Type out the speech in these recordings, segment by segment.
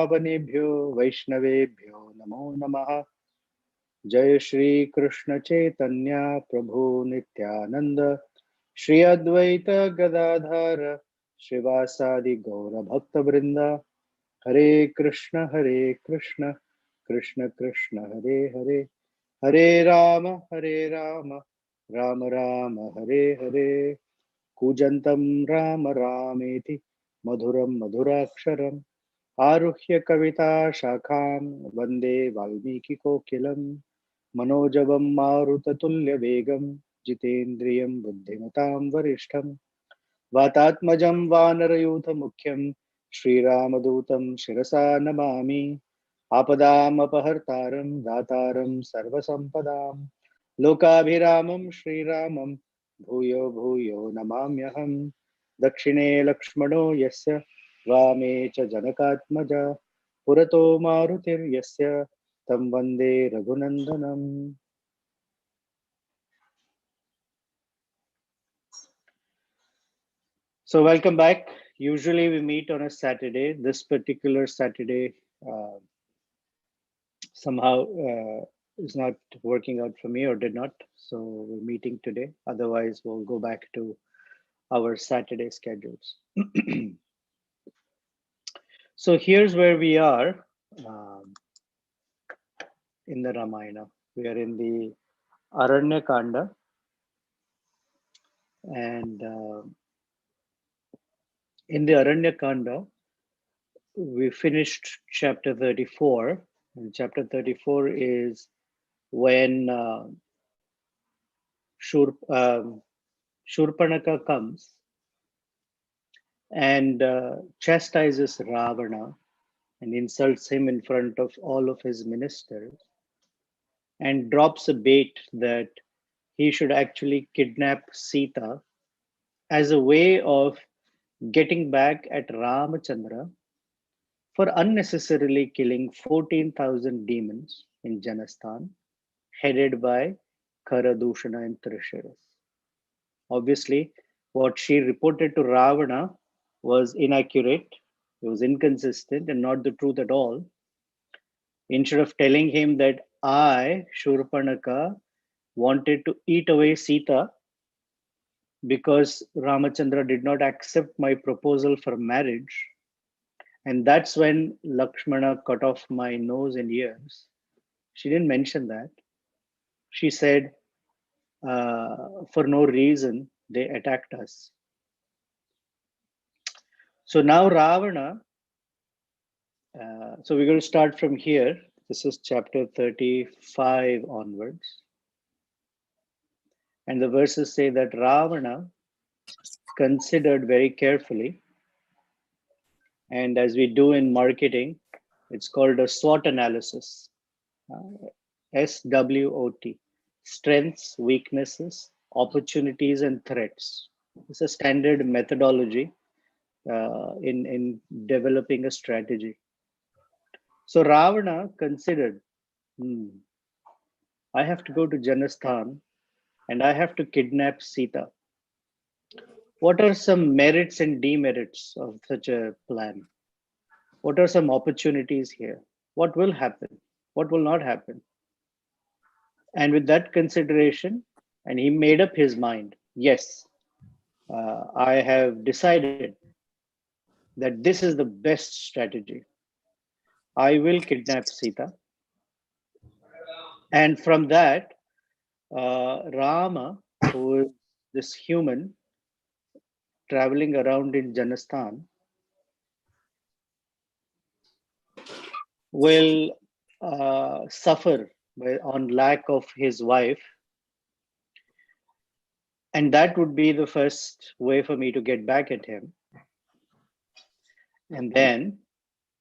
पावनेभ्यो वैष्णवेभ्यो नमो नमः। जय श्री कृष्ण चैतन्य प्रभु नित्यानंद श्री अद्वैत गदाधर श्रीवासादि गौर भक्त वृंद। हरे कृष्ण कृष्ण कृष्ण हरे हरे, हरे राम राम राम हरे हरे। कूजन्तं राम रामेति मधुरं मधुराक्षरम् आरुह्य कविता शाखां वन्दे वाल्मीकिकोकिलं। मनोजवं मारुततुल्यवेगं जितेन्द्रियं बुद्धिमतां वरिष्ठं वातात्मजं वानरयूथमुख्यं श्रीरामदूतं शिरसा नमामि। आपदामपहर्तारं दातारं सर्वसम्पदां लोकाभिरामं श्रीरामं भूयो भूयो नमाम्यहम्। दक्षिणे लक्ष्मणो यस्य वामे च जनकात्मजा पुरतो मारुतिर्यस्य तं वन्दे रघुनन्दनम्। So welcome back. Usually we meet on a Saturday. This particular Saturday somehow is not working out for me, or did not. So we're meeting today. Otherwise, we'll go back to our Saturday schedules. So here's where we are in the Ramayana. We are in the Aranya Kanda, and in the Aranya Kanda, we finished chapter 34. And chapter 34 is when Shurpanaka comes and chastises Ravana and insults him in front of all of his ministers and drops a bait that he should actually kidnap Sita as a way of getting back at Ramachandra for unnecessarily killing 14,000 demons in Janasthan, headed by Kharadushana and Trishiras. Obviously, what she reported to Ravana was inaccurate, it was inconsistent, and not the truth at all. Instead of telling him that I, Shurpanaka, wanted to eat away Sita because Ramachandra did not accept my proposal for marriage, and that's when Lakshmana cut off my nose and ears. She didn't mention that. She said, for no reason, they attacked us. So now Ravana, so we're going to start from here. This is chapter 35 onwards. And the verses say that Ravana considered very carefully, and as we do in marketing, it's called a SWOT analysis. SWOT, strengths, weaknesses, opportunities, and threats. It's a standard methodology in developing a strategy. So Ravana considered, I have to go to Janasthan and I have to kidnap Sita. What are some merits and demerits of such a plan? What are some opportunities here? What will happen? What will not happen? And with that consideration, and he made up his mind, yes, I have decided that this is the best strategy. I will kidnap Sita. And from that, Rama, who is this human traveling around in Janasthan, will suffer on lack of his wife. And that would be the first way for me to get back at him. And then,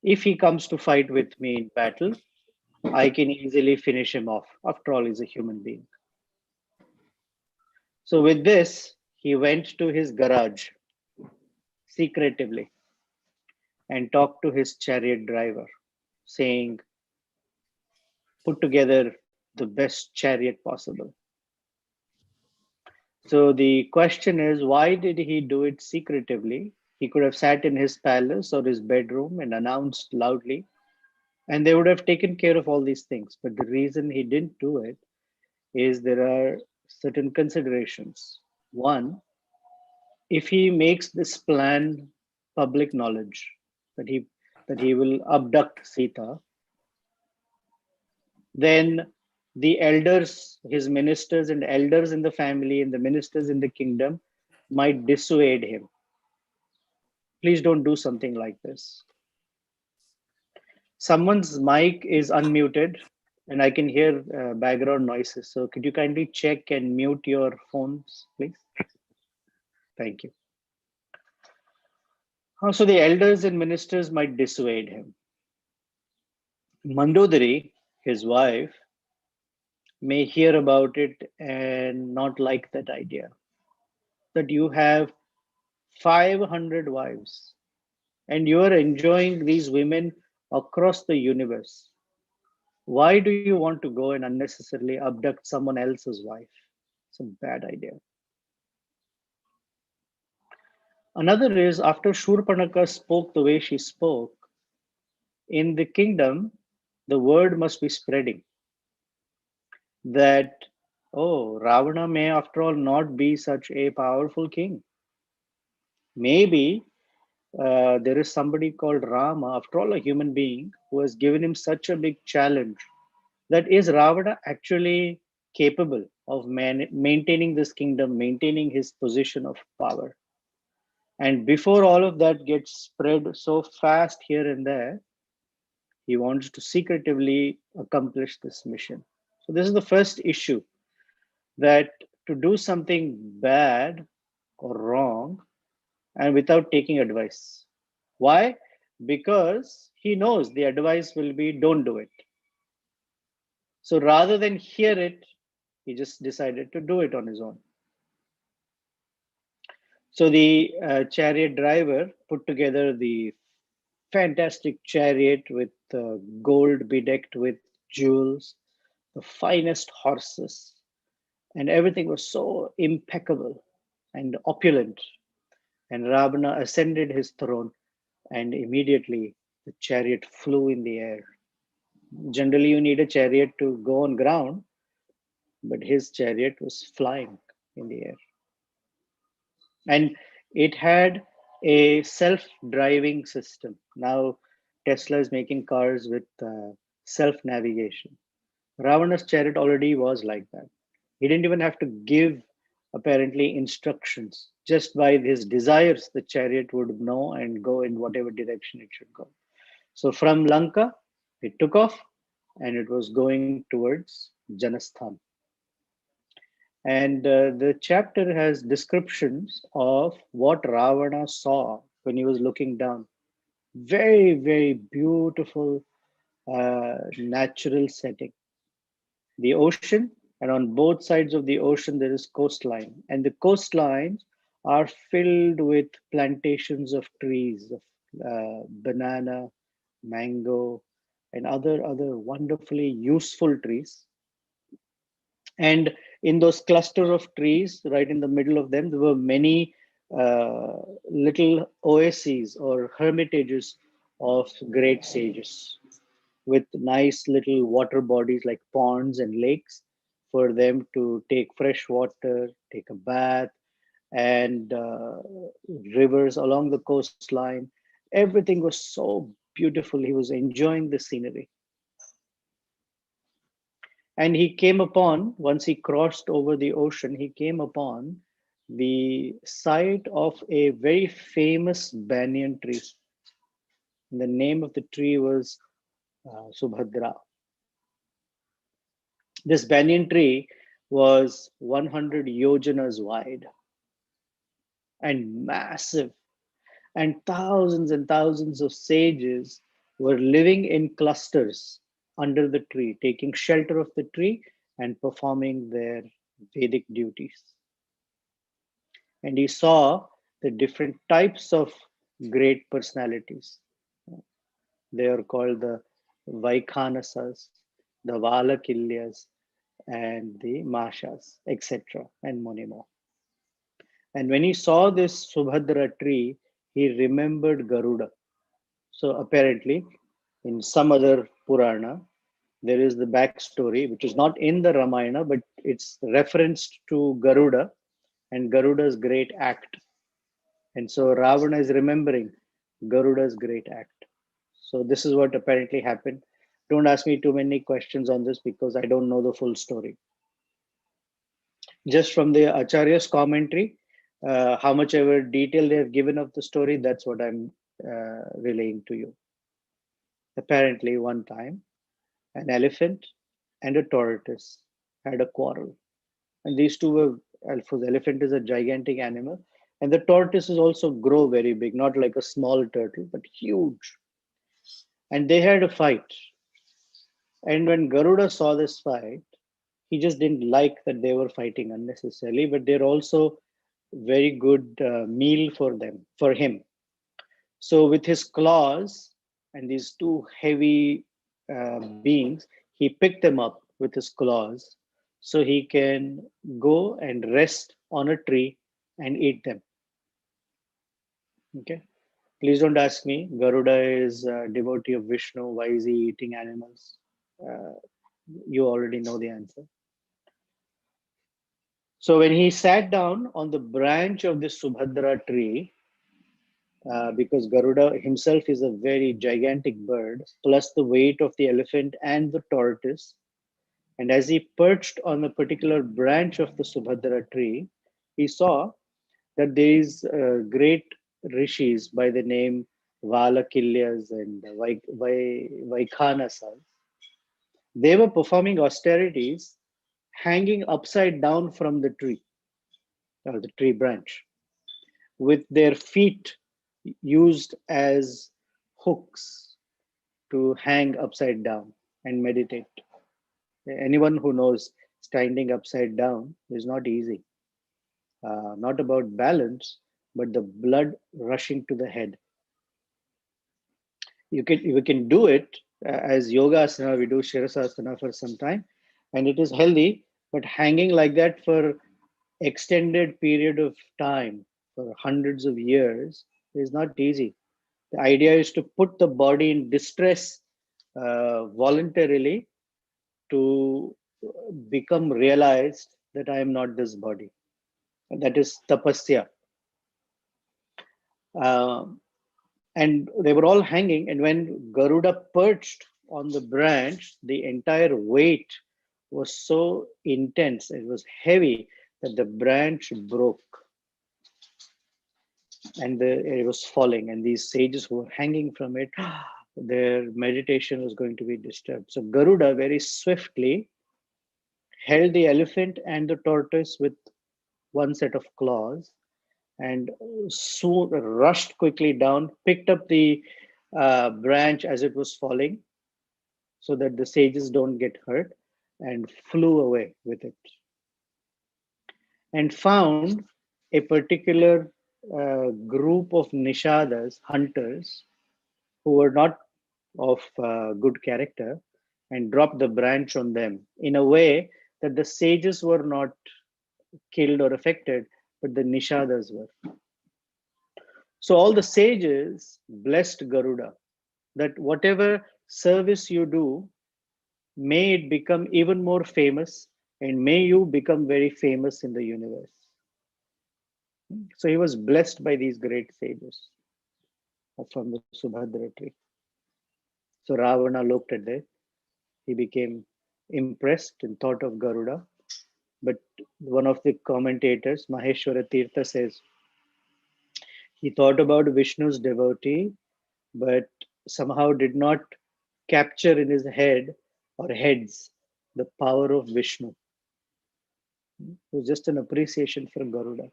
if he comes to fight with me in battle, I can easily finish him off. After all, he's a human being. So with this, he went to his garage secretively and talked to his chariot driver, saying, put together the best chariot possible. So the question is, why did he do it secretively? He could have sat in his palace or his bedroom and announced loudly, and they would have taken care of all these things. But the reason he didn't do it is there are certain considerations. One, if he makes this plan public knowledge that he will abduct Sita, then the elders, his ministers and elders in the family and the ministers in the kingdom might dissuade him. Please don't do something like this. Someone's mic is unmuted and I can hear background noises. So could you kindly check and mute your phones, please? Thank you. So the elders and ministers might dissuade him. Mandodari, his wife, may hear about it and not like that idea. That you have 500 wives and you are enjoying these women across the universe. Why do you want to go and unnecessarily abduct someone else's wife? It's a bad idea. Another is after Shurpanaka spoke the way she spoke, in the kingdom, the word must be spreading that, oh, Ravana may after all not be such a powerful king. Maybe there is somebody called Rama, after all, a human being, who has given him such a big challenge. That is Ravana actually capable of maintaining this kingdom, maintaining his position of power? And before all of that gets spread so fast here and there, he wants to secretively accomplish this mission. So, this is the first issue, that to do something bad or wrong and without taking advice. Why? Because he knows the advice will be don't do it. So rather than hear it, he just decided to do it on his own. So the chariot driver put together the fantastic chariot with gold bedecked with jewels, the finest horses, and everything was so impeccable and opulent. And Ravana ascended his throne, and immediately the chariot flew in the air. Generally, you need a chariot to go on ground, but his chariot was flying in the air. And it had a self-driving system. Now, Tesla is making cars with self-navigation. Ravana's chariot already was like that. He didn't even have to give apparently instructions. Just by his desires, the chariot would know and go in whatever direction it should go. So from Lanka, it took off and it was going towards Janasthan. And the chapter has descriptions of what Ravana saw when he was looking down. Very, very beautiful natural setting. The ocean, and on both sides of the ocean, there is coastline. And the coastlines are filled with plantations of trees, of banana, mango, and other wonderfully useful trees. And in those cluster of trees, right in the middle of them, there were many little oases or hermitages of great sages with nice little water bodies like ponds and lakes for them to take fresh water, take a bath, and rivers along the coastline. Everything was so beautiful. He was enjoying the scenery. And he came upon, once he crossed over the ocean, he came upon the site of a very famous banyan tree. And the name of the tree was Subhadra. This banyan tree was 100 yojanas wide and massive, and thousands of sages were living in clusters under the tree, taking shelter of the tree and performing their Vedic duties. And he saw the different types of great personalities. They are called the Vaikhanasas, the Valakilyas, and the Mashas, etc., and many more. And when he saw this Subhadra tree, he remembered Garuda. So apparently, in some other Purana, there is the backstory, which is not in the Ramayana, but it's referenced to Garuda and Garuda's great act. And so Ravana is remembering Garuda's great act. So this is what apparently happened. Don't ask me too many questions on this because I don't know the full story. Just from the Acharya's commentary, how much ever detail they have given of the story, that's what I'm relaying to you. Apparently, one time, an elephant and a tortoise had a quarrel. And these two were, the elephant is a gigantic animal, and the tortoise is also grow very big, not like a small turtle, but huge. And they had a fight. And when Garuda saw this fight, he just didn't like that they were fighting unnecessarily, but they're also very good meal for them, for him. So with his claws and these two heavy beings, he picked them up with his claws so he can go and rest on a tree and eat them. Okay. Please don't ask me. Garuda is a devotee of Vishnu. Why is he eating animals? Uh, you already know the answer. So when he sat down on the branch of the Subhadra tree, because Garuda himself is a very gigantic bird, plus the weight of the elephant and the tortoise. And as he perched on a particular branch of the Subhadra tree, he saw that these great rishis by the name Valakilyas and Vaikhanasas, they were performing austerities hanging upside down from the tree, or the tree branch, with their feet used as hooks to hang upside down and meditate. Anyone who knows standing upside down is not easy. Not about balance, but the blood rushing to the head. We can do it as yoga asana. We do shirasasana for some time, and it is healthy. But hanging like that for extended period of time, for hundreds of years, is not easy. The idea is to put the body in distress voluntarily to become realized that I am not this body. And that is tapasya. Um, and they were all hanging. And when Garuda perched on the branch, the entire weight was so intense, it was heavy, that the branch broke and it was falling. And these sages who were hanging from it, their meditation was going to be disturbed. So Garuda very swiftly held the elephant and the tortoise with one set of claws and soon rushed quickly down, picked up the branch as it was falling so that the sages don't get hurt, and flew away with it. And found a particular group of nishadas, hunters, who were not of good character, and dropped the branch on them in a way that the sages were not killed or affected, but the nishadas were. So all the sages blessed Garuda that whatever service you do, may it become even more famous, and may you become very famous in the universe. So he was blessed by these great sages from the Subhadra tree. So Ravana looked at it. He became impressed and thought of Garuda. But one of the commentators, Maheshwara Tirtha, says he thought about Vishnu's devotee, but somehow did not capture in his head or heads the power of Vishnu. It was just an appreciation for Garuda.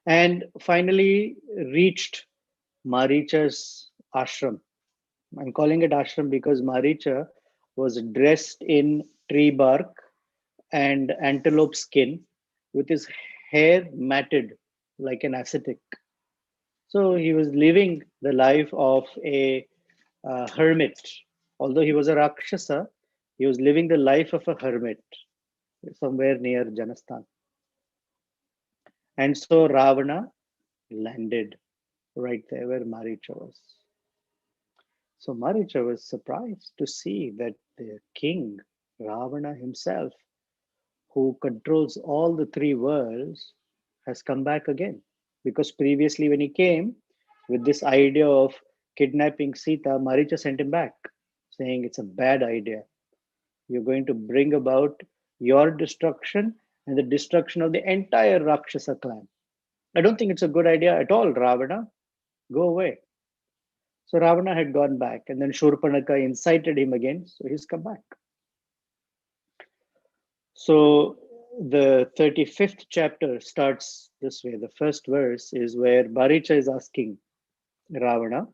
And finally reached Maricha's ashram. I'm calling it ashram because Maricha was dressed in tree bark and antelope skin with his hair matted like an ascetic. So he was living the life of a hermit. Although he was a Rakshasa, he was living the life of a hermit somewhere near Janasthan. And so Ravana landed right there where Maricha was. So Maricha was surprised to see that the king, Ravana himself, who controls all the three worlds, has come back again. Because previously, when he came with this idea of kidnapping Sita, Maricha sent him back, saying it's a bad idea. You're going to bring about your destruction and the destruction of the entire Rakshasa clan. I don't think it's a good idea at all, Ravana. Go away. So Ravana had gone back, and then Shurpanaka incited him again, so he's come back. So the 35th chapter starts this way. The first verse is where Maricha is asking Ravana,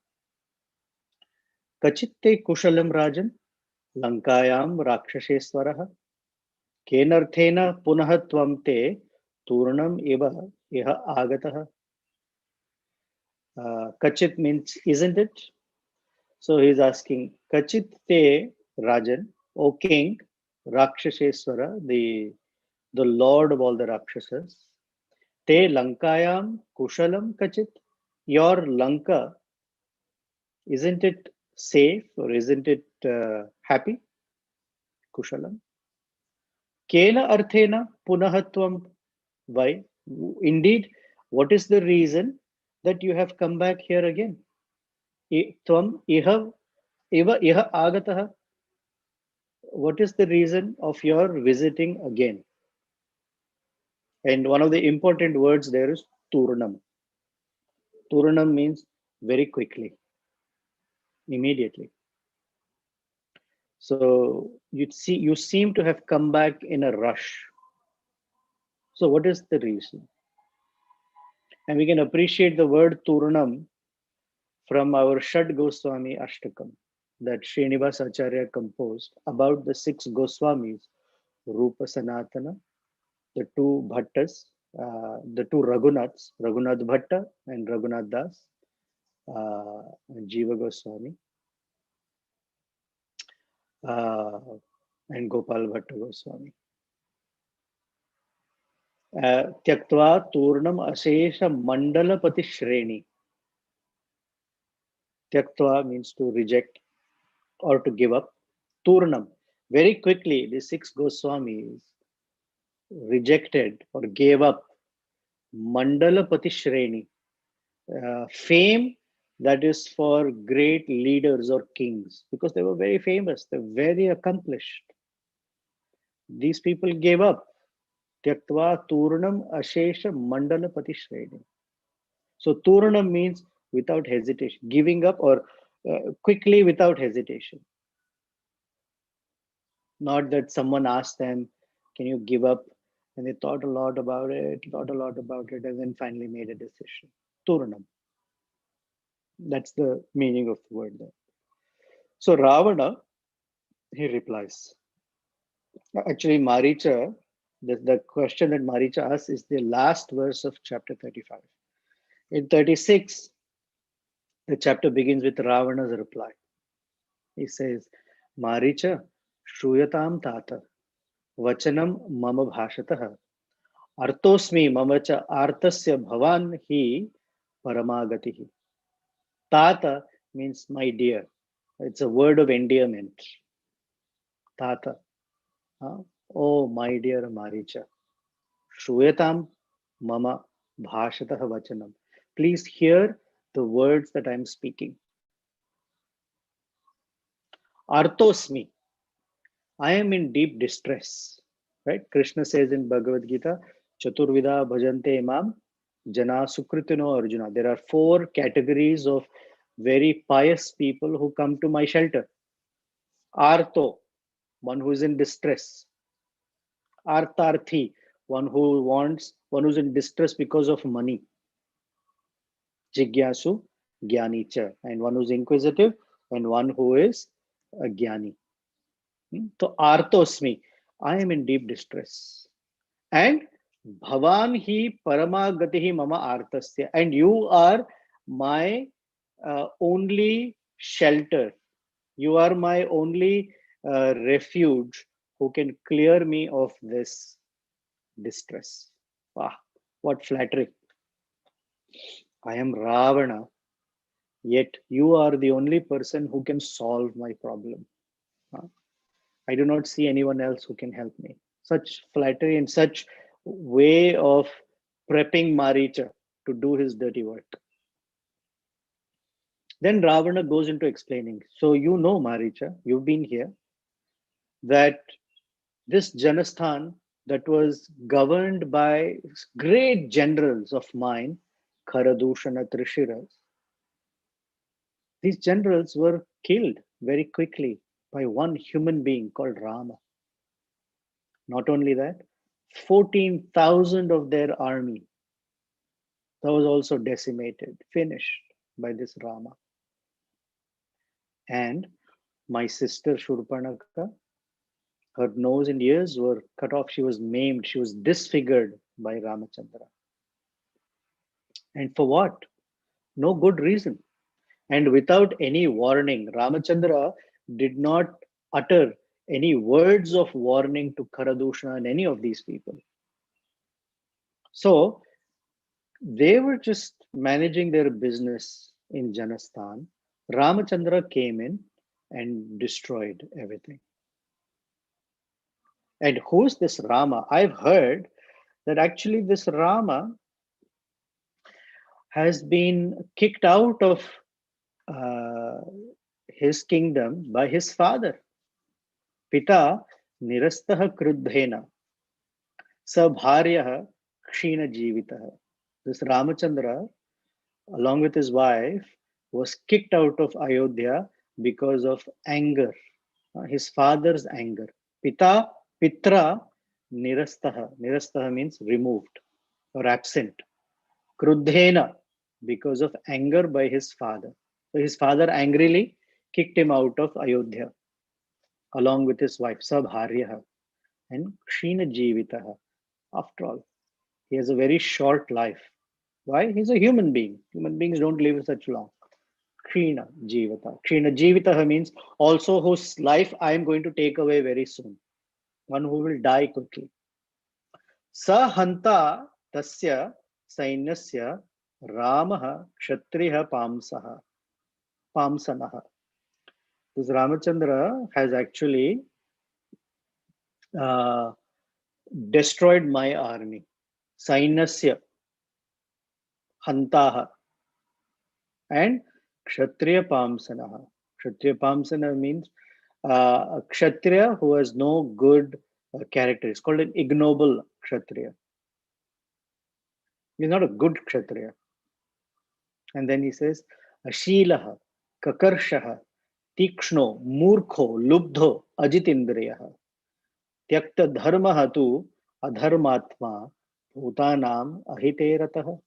Kachitte kushalam rajan, Lankayam rakshaseswaraha, Kenarthena punah tvam te, Turnam eva iha agataha. Kachit means isn't it? So he's asking, Kachit te rajan, O king, Rakshaseswara, the lord of all the Rakshasas, te Lankayam kushalam kachit. Your Lanka, isn't it safe or isn't it happy? Kushalam. Kena arthena punahatvam. Why? Indeed, what is the reason that you have come back here again? Tvam iha eva iha agataha. What is the reason of your visiting again? And one of the important words there is Turnam. Turnam means very quickly, immediately. So you seem to have come back in a rush. So what is the reason? And we can appreciate the word Turnam from our Shad Goswami Ashtakam that Srinivas Acharya composed about the six Goswamis, Rupa Sanatana, the two Bhattas, the two Raghunaths, Raghunath Bhatta and Raghunath Das, and Jiva Goswami, uh, and Gopal Bhatta Goswami. त्यक्त्वा तूर्णम अशेष मंडलपति श्रेणी. Tyaktva means to reject or to give up. Turnam. Very quickly, the six Goswamis rejected or gave up Mandalapati Shreni, fame that is for great leaders or kings, because they were very famous, they're very accomplished. These people gave up. Tyaktva Turnam Ashesha Mandalapati Shreni. So Turnam means without hesitation, giving up or quickly without hesitation. Not that someone asked them, can you give up? And they thought a lot about it, and then finally made a decision. Turnam. That's the meaning of the word there. So Ravana, he replies. Actually, Maricha, the question that Maricha asks is the last verse of chapter 35. In 36, the chapter begins with Ravana's reply. He says, Maricha, Shruyatam Tata, Vachanam Mama Bhashatah, Artosmi Mama Cha Artasya Bhavan Hi Paramagatihi. Tata means my dear. It's a word of endearment. Tata. Oh, my dear Maricha. Shruyatam Mama Bhashatah Vachanam. Please hear the words that I'm speaking. Artosmi. I am in deep distress. Right? Krishna says in Bhagavad Gita, Chaturvida bhajante imam jana sukritino arjuna. There are four categories of very pious people who come to my shelter. Arto, one who is in distress. Artarthi, one who's in distress because of money. Jigyasu, Gyanicha, and one who's inquisitive, and one who is a Gyani. So Artosmi, I am in deep distress. And Bhavan hi paramagatihi mama artasya. And you are my only shelter. You are my only refuge who can clear me of this distress. Wow, what flattery. I am Ravana, yet you are the only person who can solve my problem. Huh? I do not see anyone else who can help me. Such flattery and such way of prepping Maricha to do his dirty work. Then Ravana goes into explaining. So you know, Maricha, you've been here, that this Janasthan that was governed by great generals of mine, Kharadushana Trishiras, these generals were killed very quickly by one human being called Rama. Not only that, 14,000 of their army that was also decimated, finished by this Rama. And my sister Shurpanaka, her nose and ears were cut off. She was maimed. She was disfigured by Ramachandra. And for what? No good reason. And without any warning, Ramachandra did not utter any words of warning to Karadushna and any of these people. So they were just managing their business in Janasthan. Ramachandra came in and destroyed everything. And who's this Rama? I've heard that actually this Rama has been kicked out of uh, his kingdom by his father. Pita nirastah krudhena sabharyah kshina jivitah. This Ramachandra, along with his wife, was kicked out of Ayodhya because of anger, his father's anger. Pita, Pitra, Nirastaha. Nirastaha means removed or absent. Krudhena, because of anger by his father. So his father angrily kicked him out of Ayodhya along with his wife, Sabharyaha, and Kshina Jivitaha. After all, he has a very short life. Why? He's a human being. Human beings don't live such long. Kshina Jivata. Kshina Jivitaha means also whose life I am going to take away very soon. One who will die quickly. Sahanta tasya sainyasya Ramah Kshatriya Pamsanaha. This Ramachandra has actually uh, destroyed my army. Sainasya Hantaha and Kshatriya Pamsanaha. Kshatriya Pamsana means a Kshatriya who has no good character. It's called an ignoble Kshatriya. He's not a good Kshatriya. And then he says, Ashilaha, Kakarshaha, Tikshno, Murkho, Lubdho, Ajitindriyaha, Tyakta Dharmaha tu Adharmatma, Bhutanam Ahiterataha.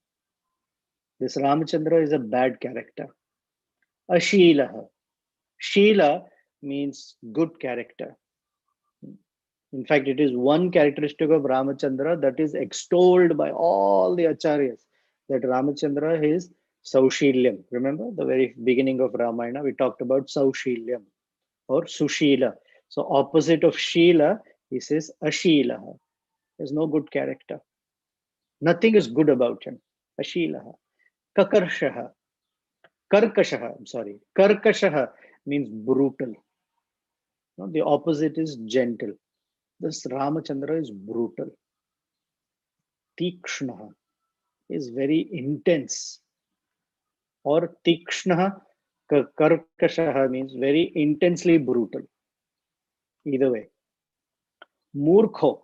This Ramachandra is a bad character. Ashilaha. Sheela means good character. In fact, it is one characteristic of Ramachandra that is extolled by all the acharyas, that Ramachandra is Saushilyam. Remember the very beginning of Ramayana, we talked about Saushilyam or Sushila. So opposite of Sheela, he says Ashilaha. There's no good character. Nothing is good about him. Ashilaha. Kakarshaha. Karkashaha. I'm sorry. Karkashaha means brutal. No, the opposite is gentle. This Ramachandra is brutal. Tikshnaha is very intense. Or Tikshnaha Karkashaha means very intensely brutal. Either way. Murkho,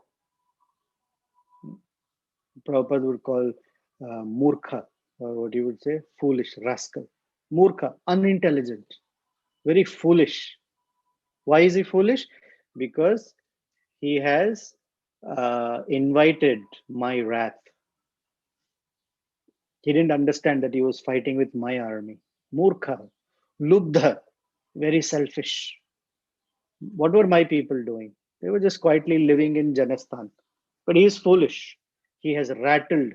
Prabhupada would call Murkha, or what you would say, foolish, rascal. Murkha, unintelligent, very foolish. Why is he foolish? Because he has invited my wrath. He didn't understand that he was fighting with my army. Murkha, Lubdha, very selfish. What were my people doing? They were just quietly living in Janasthan. But he is foolish. He has rattled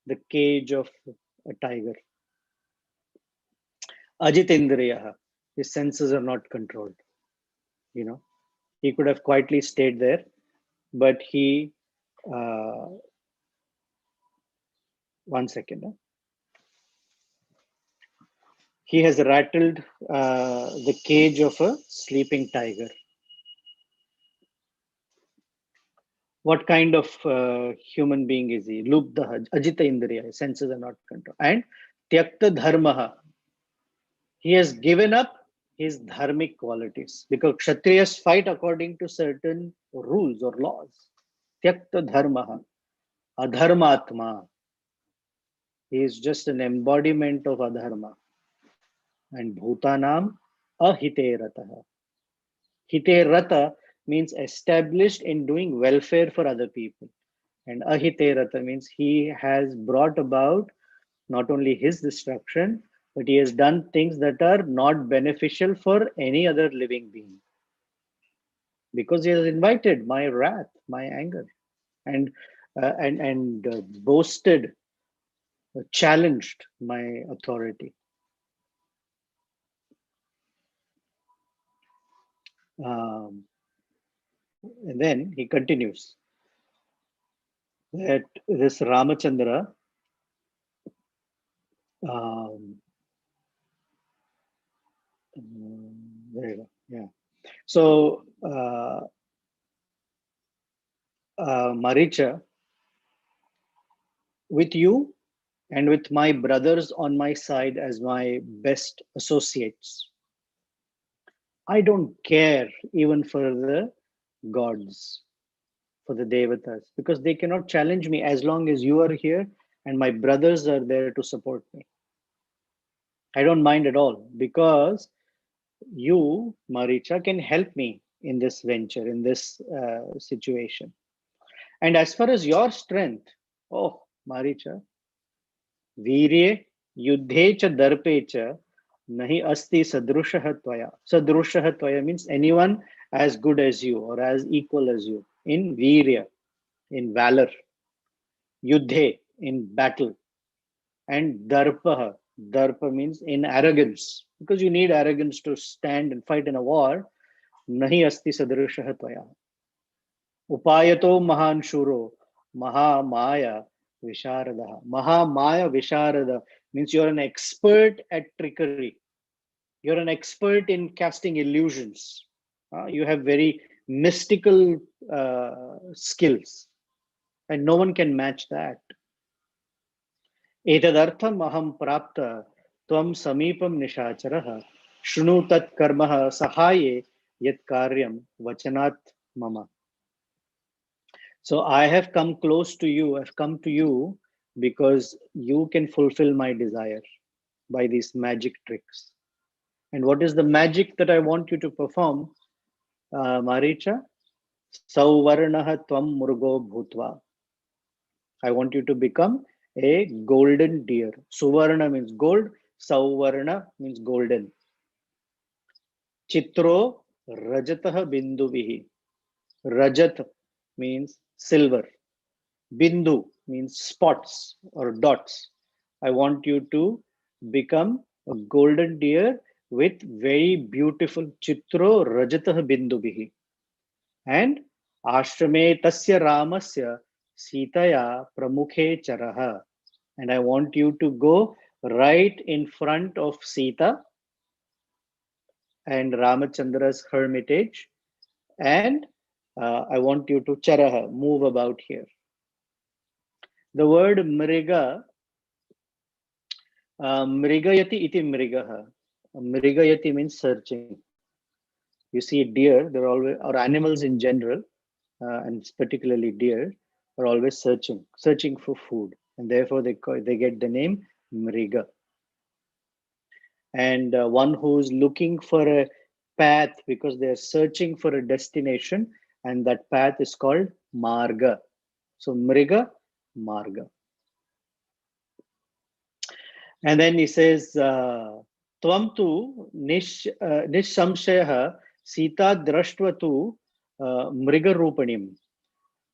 the cage of a tiger. Ajitindriyaha, his senses are not controlled. You know, he could have quietly stayed there, but he, uh, one second. He has rattled the cage of a sleeping tiger. What kind of human being is he? Lubdha, Ajita Indriya, his senses are not controlled. And Tyakta Dharmaha, he has given up his dharmic qualities because Kshatriyas fight according to certain rules or laws. Tyakta Dharmaha, Adharmatma, he is just an embodiment of Adharma. And Bhutanam Ahiterataha. Hiterata means established in doing welfare for other people. And Ahiterata means he has brought about not only his destruction, but he has done things that are not beneficial for any other living being. Because he has invited my wrath, my anger, and boasted, challenged my authority. Um, and then he continues that this Ramachandra, um, there you go, yeah. So Maricha, with you and with my brothers on my side as my best associates, I don't care even for the gods, for the devatas, because they cannot challenge me as long as you are here and my brothers are there to support me. I don't mind at all because you, Maricha, can help me in this venture, in this situation. And as far as your strength, oh, Maricha, वीर्ये युद्धे च दर्पे च nahi asti sadrushah tvaya. Sadrushah tvaya means anyone as good as you or as equal as you in virya, in valor, yuddhe, in battle, and darpah. Darpa means in arrogance, because you need arrogance to stand and fight in a war. Nahi asti sadrushah tvaya. Upayato mahan shuro mahamaya visharada. Mahamaya visharada means you're an expert at trickery. You're an expert in casting illusions. You have very mystical skills, and no one can match that. Etadartham aham prapta tvam samipam nishacharah shunu tat karmah sahaye yat karyam vachanat mama. So I have come close to you, I've come to you because you can fulfill my desire by these magic tricks. And what is the magic that I want you to perform, Maricha? Sauvarnaha tvam murgo bhutva. I want you to become a golden deer. Suvarna means gold, Sauvarna means golden. Chitro rajatah binduvihi. Rajat means silver. Bindu means spots or dots. I want you to become a golden deer with very beautiful chitro rajatah bindubihi. And ashrame tasya ramasya sitaya pramukhe charaha. And I want you to go right in front of Sita and Ramachandra's hermitage. And I want you to charaha, move about here. The word mriga, mrigayati iti mrigaha. Mrigayati means searching. You see deer, they're always, or animals in general, and particularly deer, are always searching for food, and therefore they get the name mriga. And one who's looking for a path because they're searching for a destination, and that path is called marga. So mriga, marga. And then he says, Tvam tu nishamshaya sita drashtva tu mriga rupanim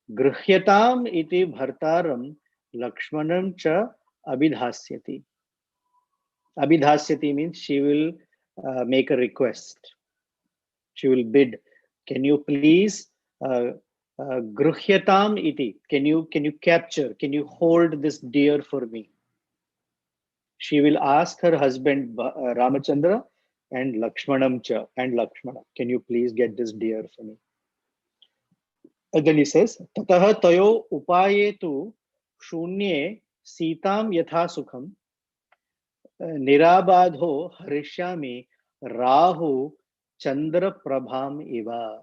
grihyatam iti bhartaram lakshmanam cha abhidhasyati. Abhidhasyati means she will make a request. She will bid, can you please grihyatam iti, can you capture, can you hold this deer for me? she will ask her husband Ramachandra and Lakshmanam cha and Lakshmana, can you please get this deer for me? And then he says, Tataha tayo upaye tu shunye sitam yatha sukham nirabadho harishyami rahu chandra prabham iva.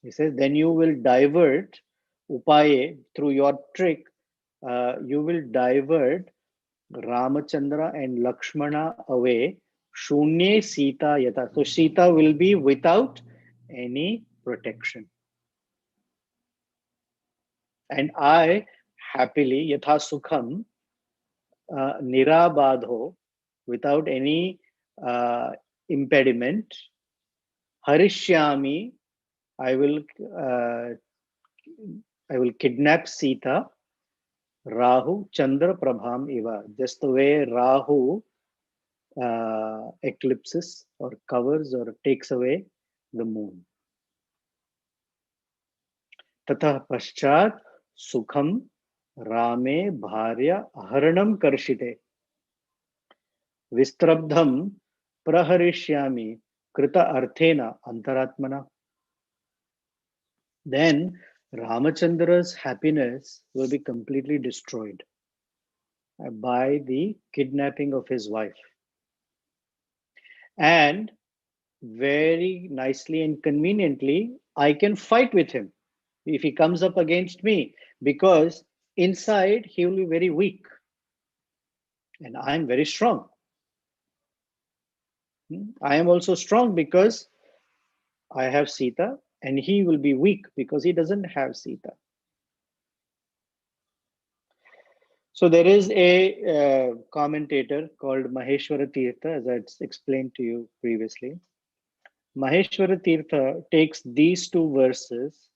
He says, then you will divert upaye through your trick, you will divert Ramachandra and Lakshmana away. Shunye Sita yata. So Sita will be without any protection. And I happily, yatha sukham, nirabadho, without any impediment, harishyami, I will uh, I will kidnap Sita, Rahu Chandra Prabham Iva, just the way Rahu eclipses or covers or takes away the moon. Tatah paschat sukham rame bharya aharanam karshite vistrabdham praharishyami krita arthena antaratmana. Then Ramachandra's happiness will be completely destroyed by the kidnapping of his wife. And very nicely and conveniently, I can fight with him if he comes up against me, because inside he will be very weak and I am very strong. I am also strong because I have Sita, and he will be weak because he doesn't have Sita. So there is a commentator called Maheshwara Tirtha, as I explained to you previously. Maheshwara Tirtha takes these two verses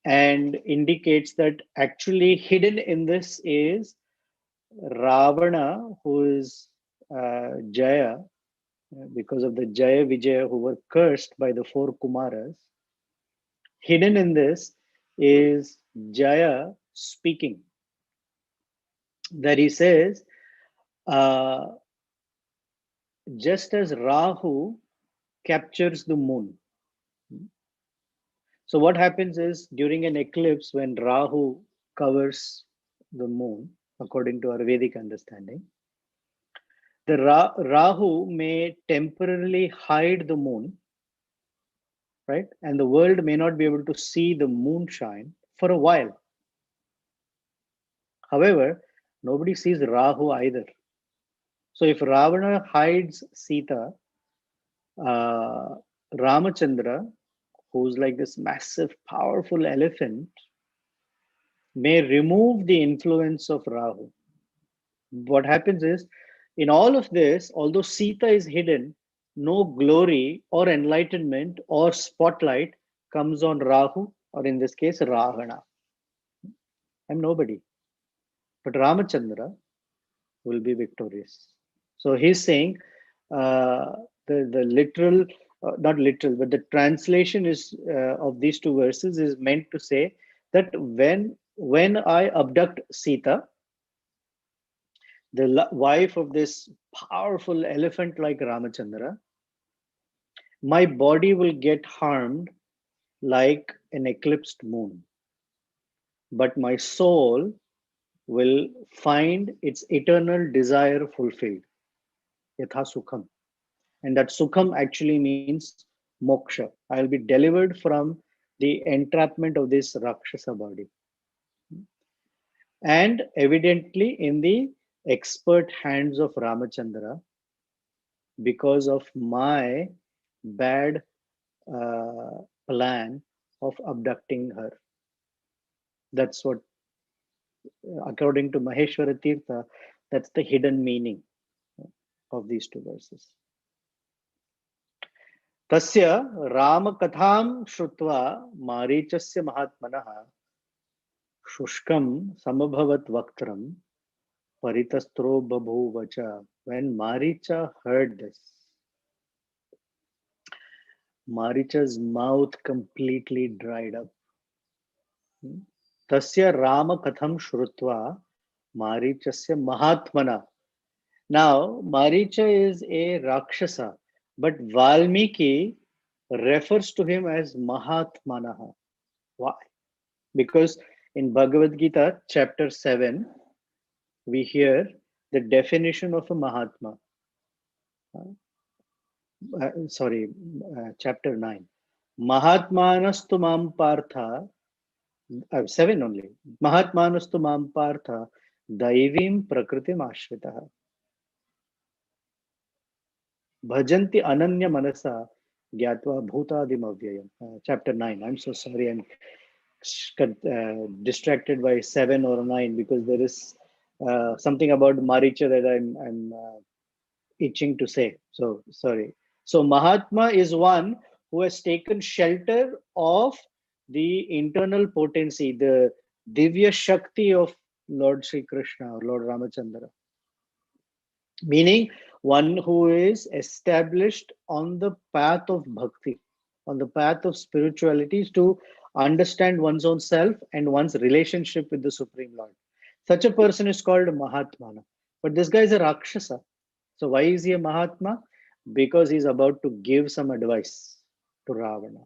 and indicates that actually hidden in this is Ravana, who is Jaya, because of the Jaya Vijaya who were cursed by the four Kumaras. Hidden in this is Jaya speaking. That he says, just as Rahu captures the moon. So what happens is during an eclipse when Rahu covers the moon, according to our Vedic understanding, the Rahu may temporarily hide the moon, right? And the world may not be able to see the moonshine for a while. However, nobody sees Rahu either. So if Ravana hides Sita, Ramachandra, who's like this massive, powerful elephant, may remove the influence of Rahu. What happens is, in all of this, although Sita is hidden, no glory or enlightenment or spotlight comes on Rahu, or in this case, Ravana. I'm nobody. But Ramachandra will be victorious. So he's saying the literal, not literal, but the translation is of these two verses is meant to say that when I abduct Sita, the wife of this powerful elephant like Ramachandra, my body will get harmed like an eclipsed moon, but my soul will find its eternal desire fulfilled. Yatha sukham. And that sukham actually means moksha. I'll be delivered from the entrapment of this Rakshasa body. And evidently, in the expert hands of Ramachandra, because of my bad plan of abducting her. That's what, according to Maheshwara Tirtha, that's the hidden meaning of these two verses. तस्य रामकथां श्रुत्वा मारीचस्य महात्मनः शुष्कं समभवत् वक्त्रं paritastro babhuvacha. When Maricha heard this, Maricha's mouth completely dried up. Tasya Rama Katham Shrutva Marichasya Mahatmana. Now, Maricha is a Rakshasa, but Valmiki refers to him as Mahatmanaha. Why? Because in Bhagavad Gita, chapter 7, we hear the definition of a Mahatma. Chapter 9. Mahatmanastu mam partha, 7 only. Mahatmanastu mam partha, daivim prakritim ashritah. Bhajanti ananya manasa gyatva bhutadim avyayam. Chapter 9. I'm so sorry. I'm distracted by 7 or 9 because there is something about Maricha that I'm itching to say. So sorry. So Mahatma is one who has taken shelter of the internal potency, the Divya Shakti of Lord Sri Krishna or Lord Ramachandra, meaning one who is established on the path of bhakti, on the path of spirituality to understand one's own self and one's relationship with the Supreme Lord. Such a person is called Mahatmana. But this guy is a Rakshasa. So why is he a Mahatma? Because he's about to give some advice to Ravana.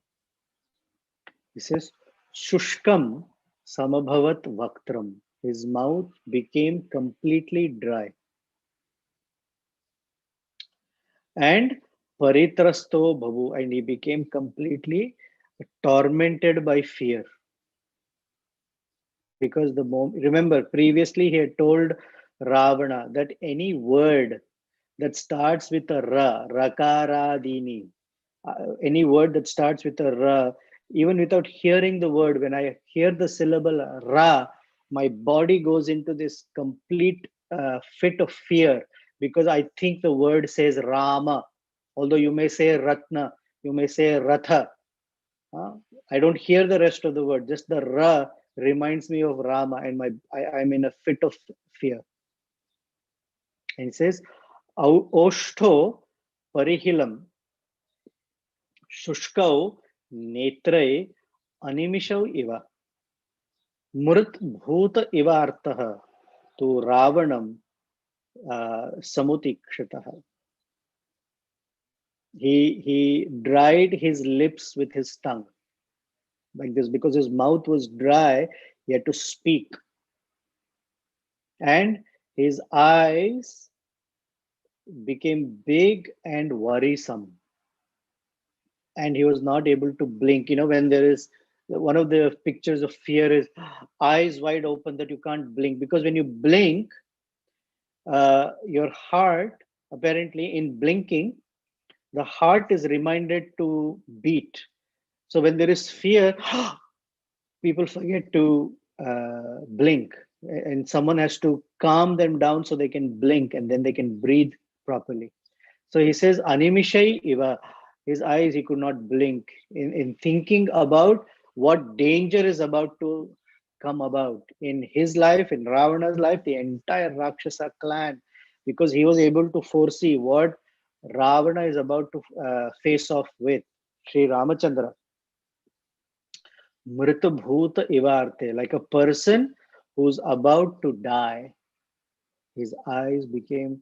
He says, Shushkam samabhavat vaktram. His mouth became completely dry. And paritrasto bhavu, and he became completely tormented by fear. Because remember, previously he had told Ravana that any word that starts with a ra, rakaradini, any word that starts with a ra, even without hearing the word, when I hear the syllable ra, my body goes into this complete fit of fear because I think the word says Rama. Although you may say Ratna, you may say Ratha. I don't hear the rest of the word. Just the ra reminds me of Rama, and I'm in a fit of fear. And it says, Oshto parihilam shushkau netre animishau iva murt bhuta iva artah to Ravanam samutikshitaha. He dried his lips with his tongue like this because his mouth was dry. He had to speak, and his eyes became big and worrisome, and he was not able to blink. When there is one of the pictures of fear is eyes wide open that you can't blink, because when you blink, your heart, apparently in blinking, the heart is reminded to beat. So when there is fear, people forget to blink, and someone has to calm them down so they can blink, and then they can breathe properly. So he says, Animishai Iva, his eyes, he could not blink in thinking about what danger is about to come about in his life, in Ravana's life, the entire Rakshasa clan, because he was able to foresee what Ravana is about to face off with. Sri Ramachandra. Mrita Bhuta Ivarte, like a person who's about to die. His eyes became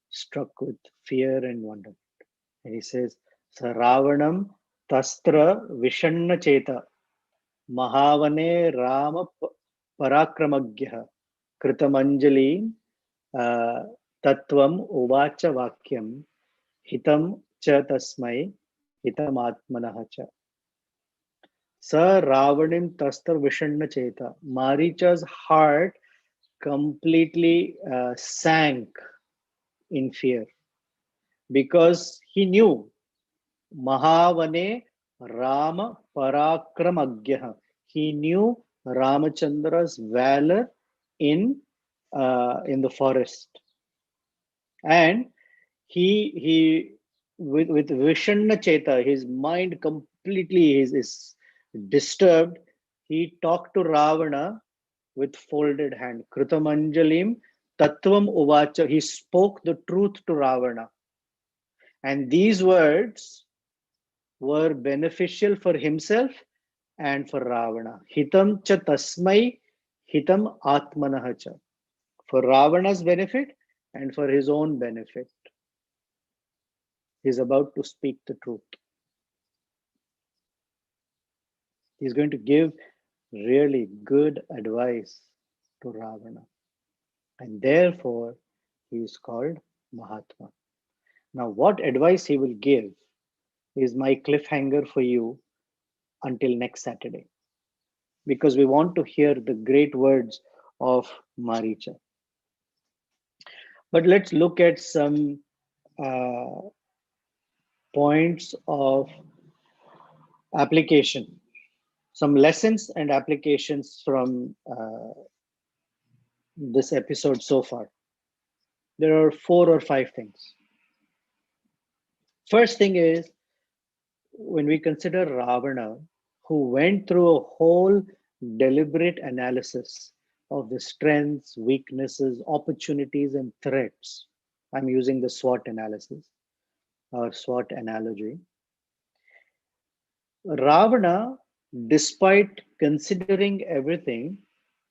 struck with fear and wonder. And he says, Saravanam Tastra Vishanna Cheta Mahavane Rama Parakramagya Kritamanjali Tatvam Uvacha Vakyam Hitam Cha Tasmai Hitam Atmanaha Cha. Sir Ravanim Tastra Vishanna Cheta. Maricha's heart completely sank in fear because he knew Mahavane Rama Parakramagya. He knew Ramachandra's valor in the forest, and he with Vishanna Cheta, his mind completely is disturbed. He talked to Ravana with folded hand. Kritamanjalim Tattvam Uvacha. He spoke the truth to Ravana, and these words were beneficial for himself and for Ravana. Hitam cha tasmai hitam atmanaha cha. For Ravana's benefit and for his own benefit. He's about to speak the truth. He's going to give really good advice to Ravana. And therefore, he is called Mahatma. Now, what advice he will give is my cliffhanger for you until next Saturday, because we want to hear the great words of Maricha. But let's look at some uh, points of application, some lessons and applications from this episode so far. There are 4 or 5 things. First thing is, when we consider Ravana, who went through a whole deliberate analysis of the strengths, weaknesses, opportunities, and threats. I'm using the SWOT analysis or SWOT analogy. Ravana, despite considering everything,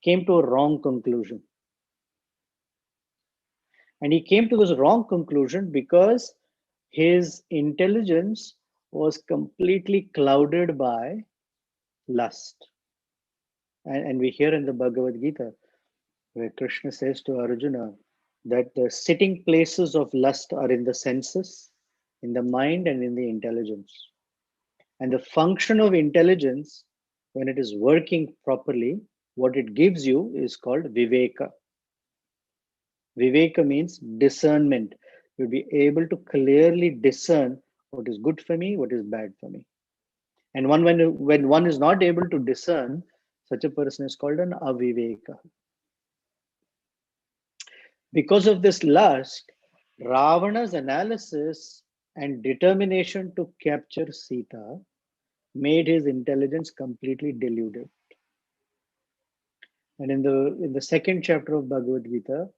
came to a wrong conclusion. And he came to this wrong conclusion because his intelligence was completely clouded by lust. And we hear in the Bhagavad Gita where Krishna says to Arjuna that the sitting places of lust are in the senses, in the mind, and in the intelligence. And the function of intelligence, when it is working properly, what it gives you is called viveka. Viveka means discernment. You'll be able to clearly discern what is good for me, what is bad for me. And when one is not able to discern, such a person is called an aviveka. Because of this lust, Ravana's analysis and determination to capture Sita made his intelligence completely deluded. And in the second chapter of Bhagavad Gita,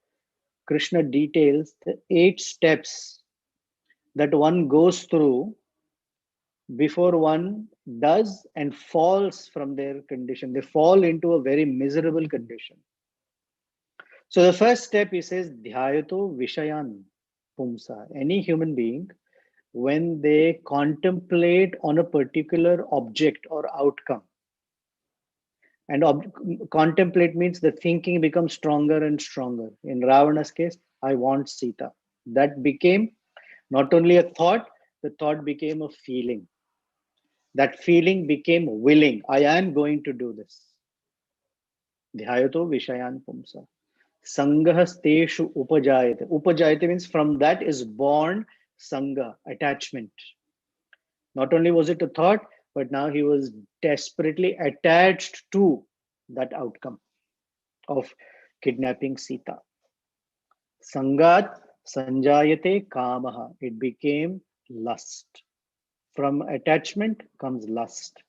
Krishna details the 8 steps that one goes through before one does and falls from their condition. They fall into a very miserable condition. So the first step, he says, Dhyayato Vishayan Pumsa. Any human being, when they contemplate on a particular object or outcome, and contemplate means the thinking becomes stronger and stronger. In Ravana's case, I want Sita. That became not only a thought, the thought became a feeling. That feeling became willing. I am going to do this. Dhyayato Vishayan Pumsa. Sanghasteshu upajayate. Upajayate means from that is born sangha, attachment. Not only was it a thought, but now he was desperately attached to that outcome of kidnapping Sita. Sangat sanjayate kamaha. It became lust. From attachment comes lust.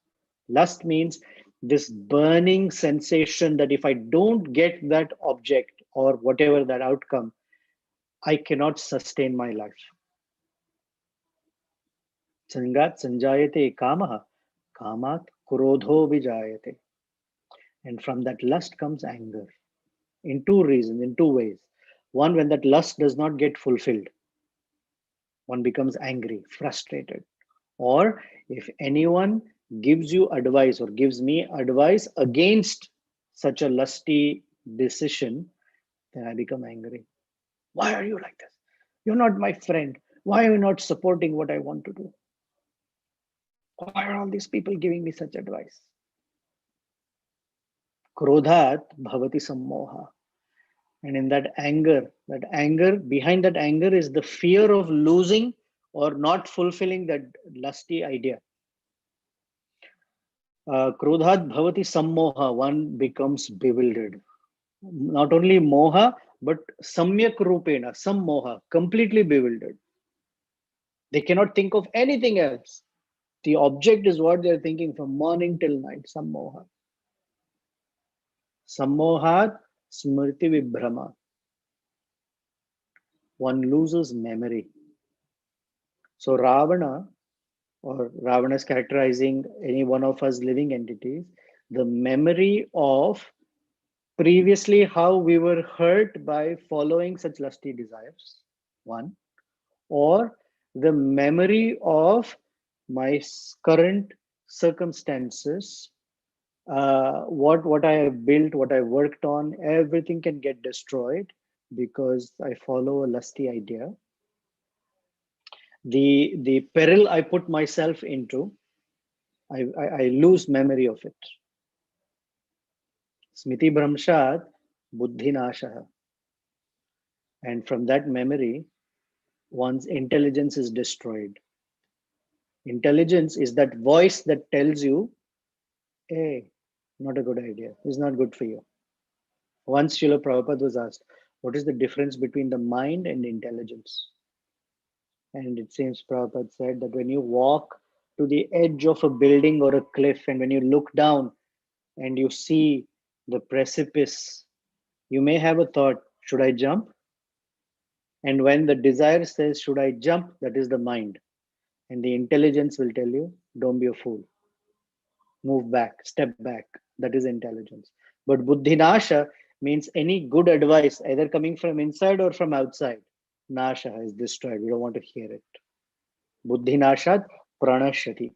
Lust means this burning sensation that if I don't get that object or whatever that outcome, I cannot sustain my life. Sangat sanjayate kamaha, kamat krodho vijayate. And from that lust comes anger. In 2 reasons, in 2 ways. One, when that lust does not get fulfilled, one becomes angry, frustrated. Or if anyone gives you advice or gives me advice against such a lusty decision, then I become angry. Why are you like this? You're not my friend. Why are you not supporting what I want to do? Why are all these people giving me such advice? Krodhat bhavati sammoha. And in that anger, behind that anger is the fear of losing or not fulfilling that lusty idea. Krodhat bhavati sammoha, one becomes bewildered. Not only moha, but samyak rupena, sammoha, completely bewildered. They cannot think of anything else. The object is what they're thinking from morning till night, sammoha. Sammohat smriti vibhrama. One loses memory. So Ravana, or Ravana is characterizing any one of us living entities, the memory of previously how we were hurt by following such lusty desires, one, or the memory of my current circumstances, what I have built, what I worked on, everything can get destroyed because I follow a lusty idea. The peril I put myself into, I lose memory of it. Smiti Bhramshat, Buddhi Nashaha. And from that memory, one's intelligence is destroyed. Intelligence is that voice that tells you, hey, not a good idea. It's not good for you. Once Srila Prabhupada was asked, what is the difference between the mind and intelligence? And it seems Prabhupada said that when you walk to the edge of a building or a cliff, and when you look down and you see the precipice, you may have a thought, should I jump? And when the desire says, should I jump? That is the mind. And the intelligence will tell you, don't be a fool. Move back, step back. That is intelligence. But buddhi nasha means any good advice, either coming from inside or from outside. Nasha is destroyed. We don't want to hear it. Buddhi nashat pranashyati.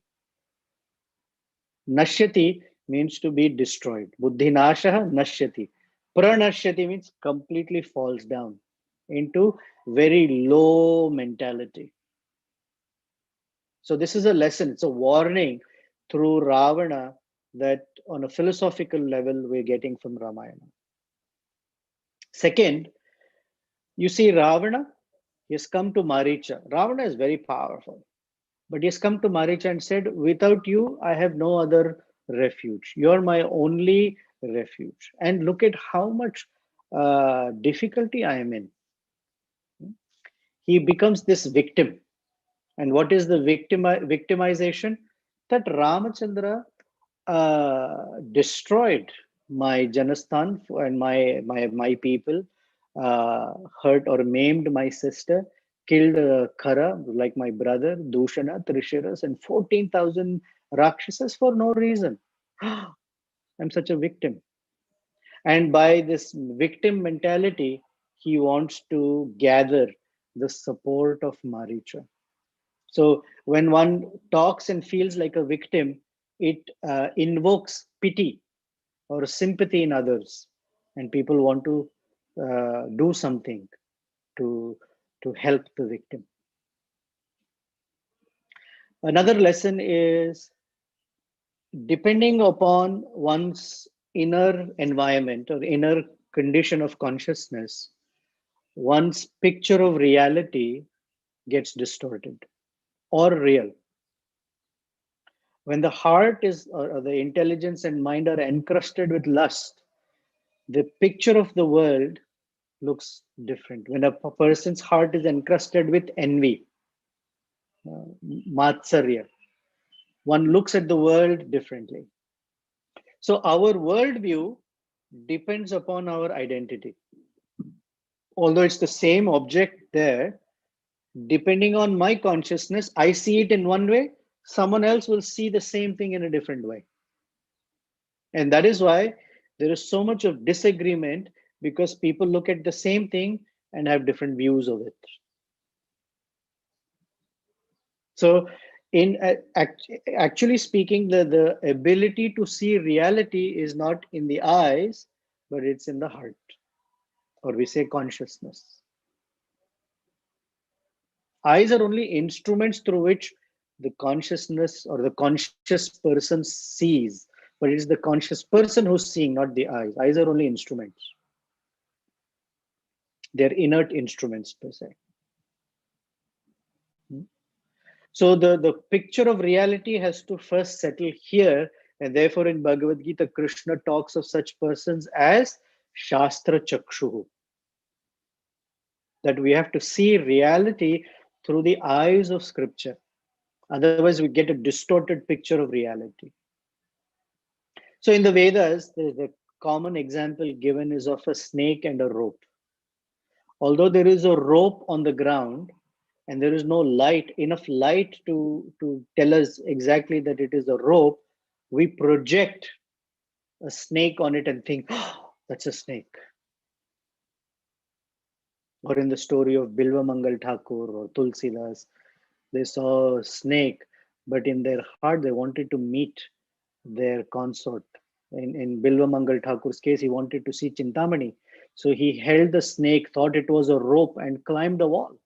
Nashyati means to be destroyed. Buddhi nasha nashyati. Pranashyati means completely falls down into very low mentality. So this is a lesson. It's a warning through Ravana that on a philosophical level we're getting from Ramayana. Second, you see Ravana, he has come to Maricha. Ravana is very powerful, but he has come to Maricha and said, without you, I have no other refuge. You're my only refuge. And look at how much difficulty I am in. He becomes this victim. And what is the victimization? That Ramachandra destroyed my Janasthan and my people, hurt or maimed my sister, killed Khara, like my brother, Dushana, Trishiras, and 14,000 Rakshasas for no reason. I'm such a victim. And by this victim mentality, he wants to gather the support of Maricha. So when one talks and feels like a victim, it invokes pity or sympathy in others, and people want to do something to help the victim. Another lesson is depending upon one's inner environment or inner condition of consciousness, one's picture of reality gets distorted or real. When the heart is, or the intelligence and mind are encrusted with lust, the picture of the world looks different. When a person's heart is encrusted with envy, matsarya, one looks at the world differently. So our worldview depends upon our identity. Although it's the same object there, depending on my consciousness, I see it in one way, someone else will see the same thing in a different way. And that is why there is so much of disagreement, because people look at the same thing and have different views of it. So in actually speaking, the ability to see reality is not in the eyes, but it's in the heart, or we say consciousness. Eyes are only instruments through which the consciousness or the conscious person sees, but it is the conscious person who's seeing, not the eyes. Eyes are only instruments. They're inert instruments per se. So the picture of reality has to first settle here, and therefore in Bhagavad Gita, Krishna talks of such persons as Shastra Chakshuhu. That we have to see reality through the eyes of scripture. Otherwise, we get a distorted picture of reality. So in the Vedas, the common example given is of a snake and a rope. Although there is a rope on the ground and there is no light, enough light to tell us exactly that it is a rope, we project a snake on it and think, oh, That's a snake. Or in the story of Bilva Mangal Thakur or Tulsidas, they saw a snake, but in their heart they wanted to meet their consort. In Bilva Mangal Thakur's case, he wanted to see Chintamani. So he held the snake, thought it was a rope, and climbed the wall.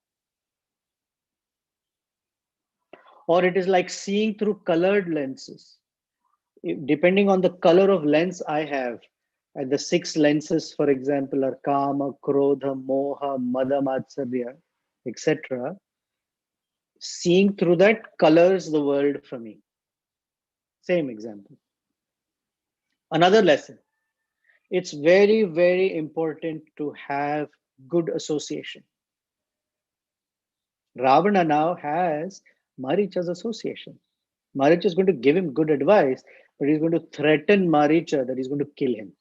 Or it is like seeing through colored lenses. Depending on the color of lens I have, and the six lenses, for example, are Kama, Krodha, Moha, Mada, Matsarya, etc. Seeing through that colors the world for me. Same example. Another lesson. It's very, very important to have good association. Ravana now has Maricha's association. Maricha is going to give him good advice, but he's going to threaten Maricha that he's going to kill him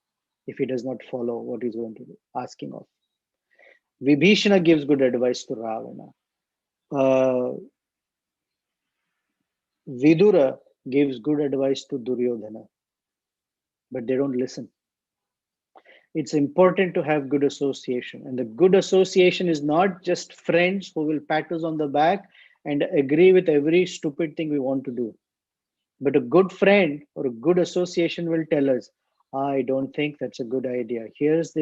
if he does not follow what he's going to do, asking of. Vibhishana gives good advice to Ravana. Uh, Vidura gives good advice to Duryodhana, but they don't listen. It's important to have good association. And the good association is not just friends who will pat us on the back and agree with every stupid thing we want to do. But a good friend or a good association will tell us, I don't think that's a good idea. Here's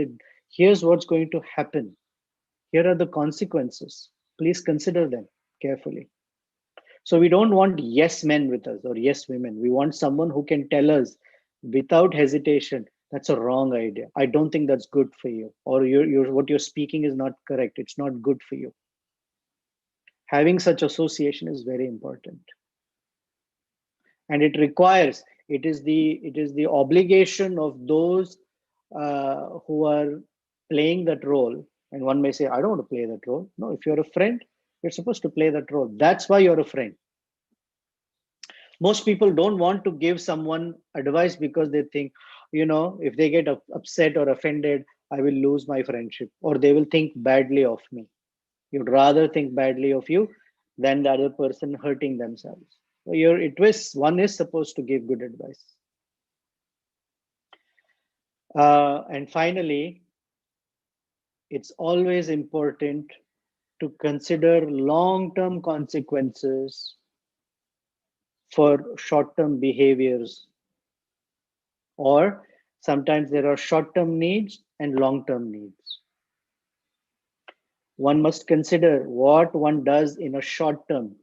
what's going to happen. Here are the consequences. Please consider them carefully. So we don't want yes men with us or yes women. We want someone who can tell us without hesitation, that's a wrong idea. I don't think that's good for you. Or what you're speaking is not correct. It's not good for you. Having such association is very important. And it is the obligation of those who are playing that role. And one may say, I don't want to play that role. No, if you're a friend, you're supposed to play that role. That's why you're a friend. Most people don't want to give someone advice because they think, if they get upset or offended, I will lose my friendship or they will think badly of me. You'd rather think badly of you than the other person hurting themselves. So one is supposed to give good advice. And finally, it's always important to consider long-term consequences for short-term behaviors, or sometimes there are short-term needs and long-term needs. One must consider what one does in a short term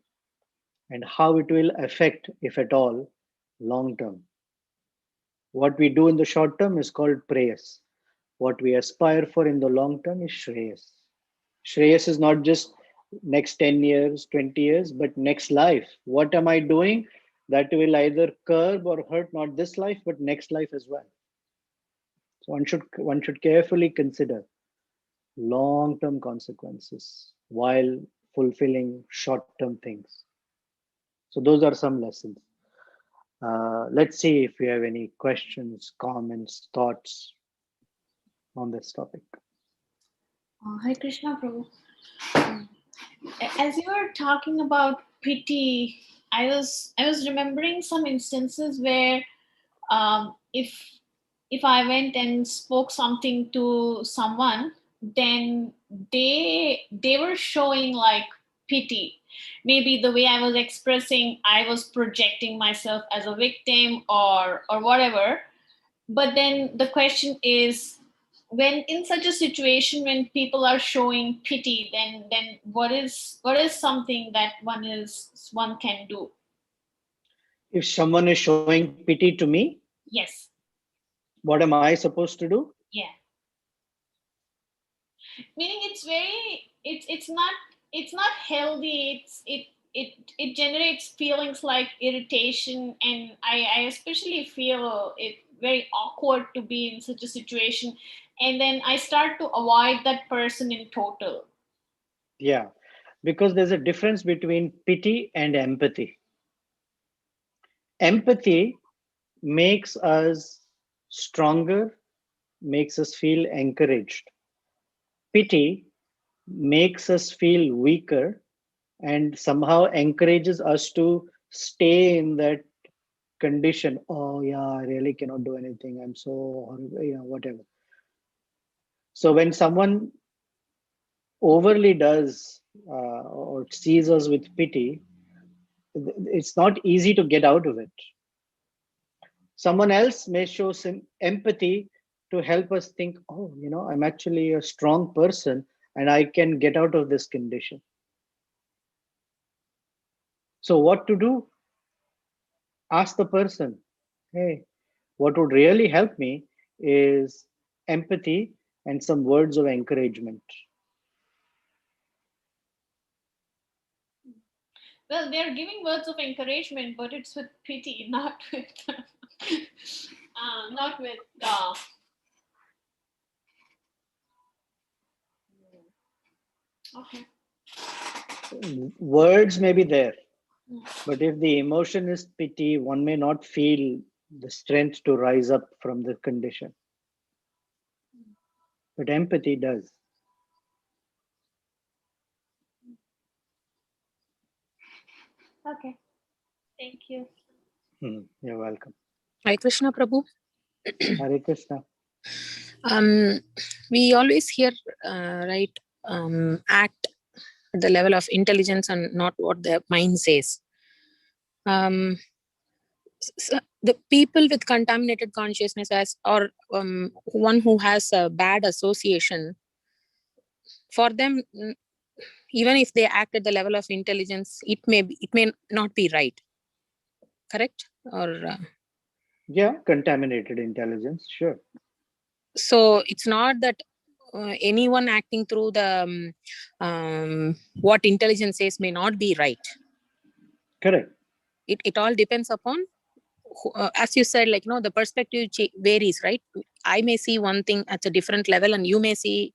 and how it will affect, if at all, long term. What we do in the short term is called prayas. What we aspire for in the long term is shreyas. Shreyas is not just next 10 years, 20 years, but next life. What am I doing that will either curb or hurt not this life, but next life as well? So one should carefully consider long-term consequences while fulfilling short-term things. So those are some lessons. Let's see if we have any questions, comments, thoughts on this topic. Hi Krishna Prabhu. Um, As you were talking about pity, I was remembering some instances where if I went and spoke something to someone, then they were showing like pity. Maybe the way I was expressing, I was projecting myself as a victim or whatever. But then the question is, when in such a situation when people are showing pity, then what is something that one can do? If someone is showing pity to me, Yes. what am I supposed to do? Yeah. Meaning it's not healthy. It generates feelings like irritation, and I especially feel it very awkward to be in such a situation, and then I start to avoid that person in total. Yeah, because there's a difference between pity and empathy. Empathy makes us stronger, makes us feel encouraged. Pity makes us feel weaker and somehow encourages us to stay in that condition. Oh, yeah, I really cannot do anything. I'm so horrible, whatever. So when someone overly does or sees us with pity, it's not easy to get out of it. Someone else may show some empathy to help us think, oh, I'm actually a strong person and I can get out of this condition. So, what to do? Ask the person, hey, what would really help me is empathy and some words of encouragement. Well, they're giving words of encouragement, but it's with pity, not with, not with. Okay. Words may be there, but if the emotion is pity, one may not feel the strength to rise up from the condition. But empathy does. Okay. Thank you. You're welcome. Hare Krishna Prabhu. Hare Krishna. We always hear, right, act at the level of intelligence and not what the mind says. So the people with contaminated consciousness or one who has a bad association, for them, even if they act at the level of intelligence, it may not be right. Correct? Or Yeah, contaminated intelligence, sure. so it's not that anyone acting through the what intelligence says may not be right. Correct. It all depends upon as you said, like, the perspective varies, right? I may see one thing at a different level and you may see.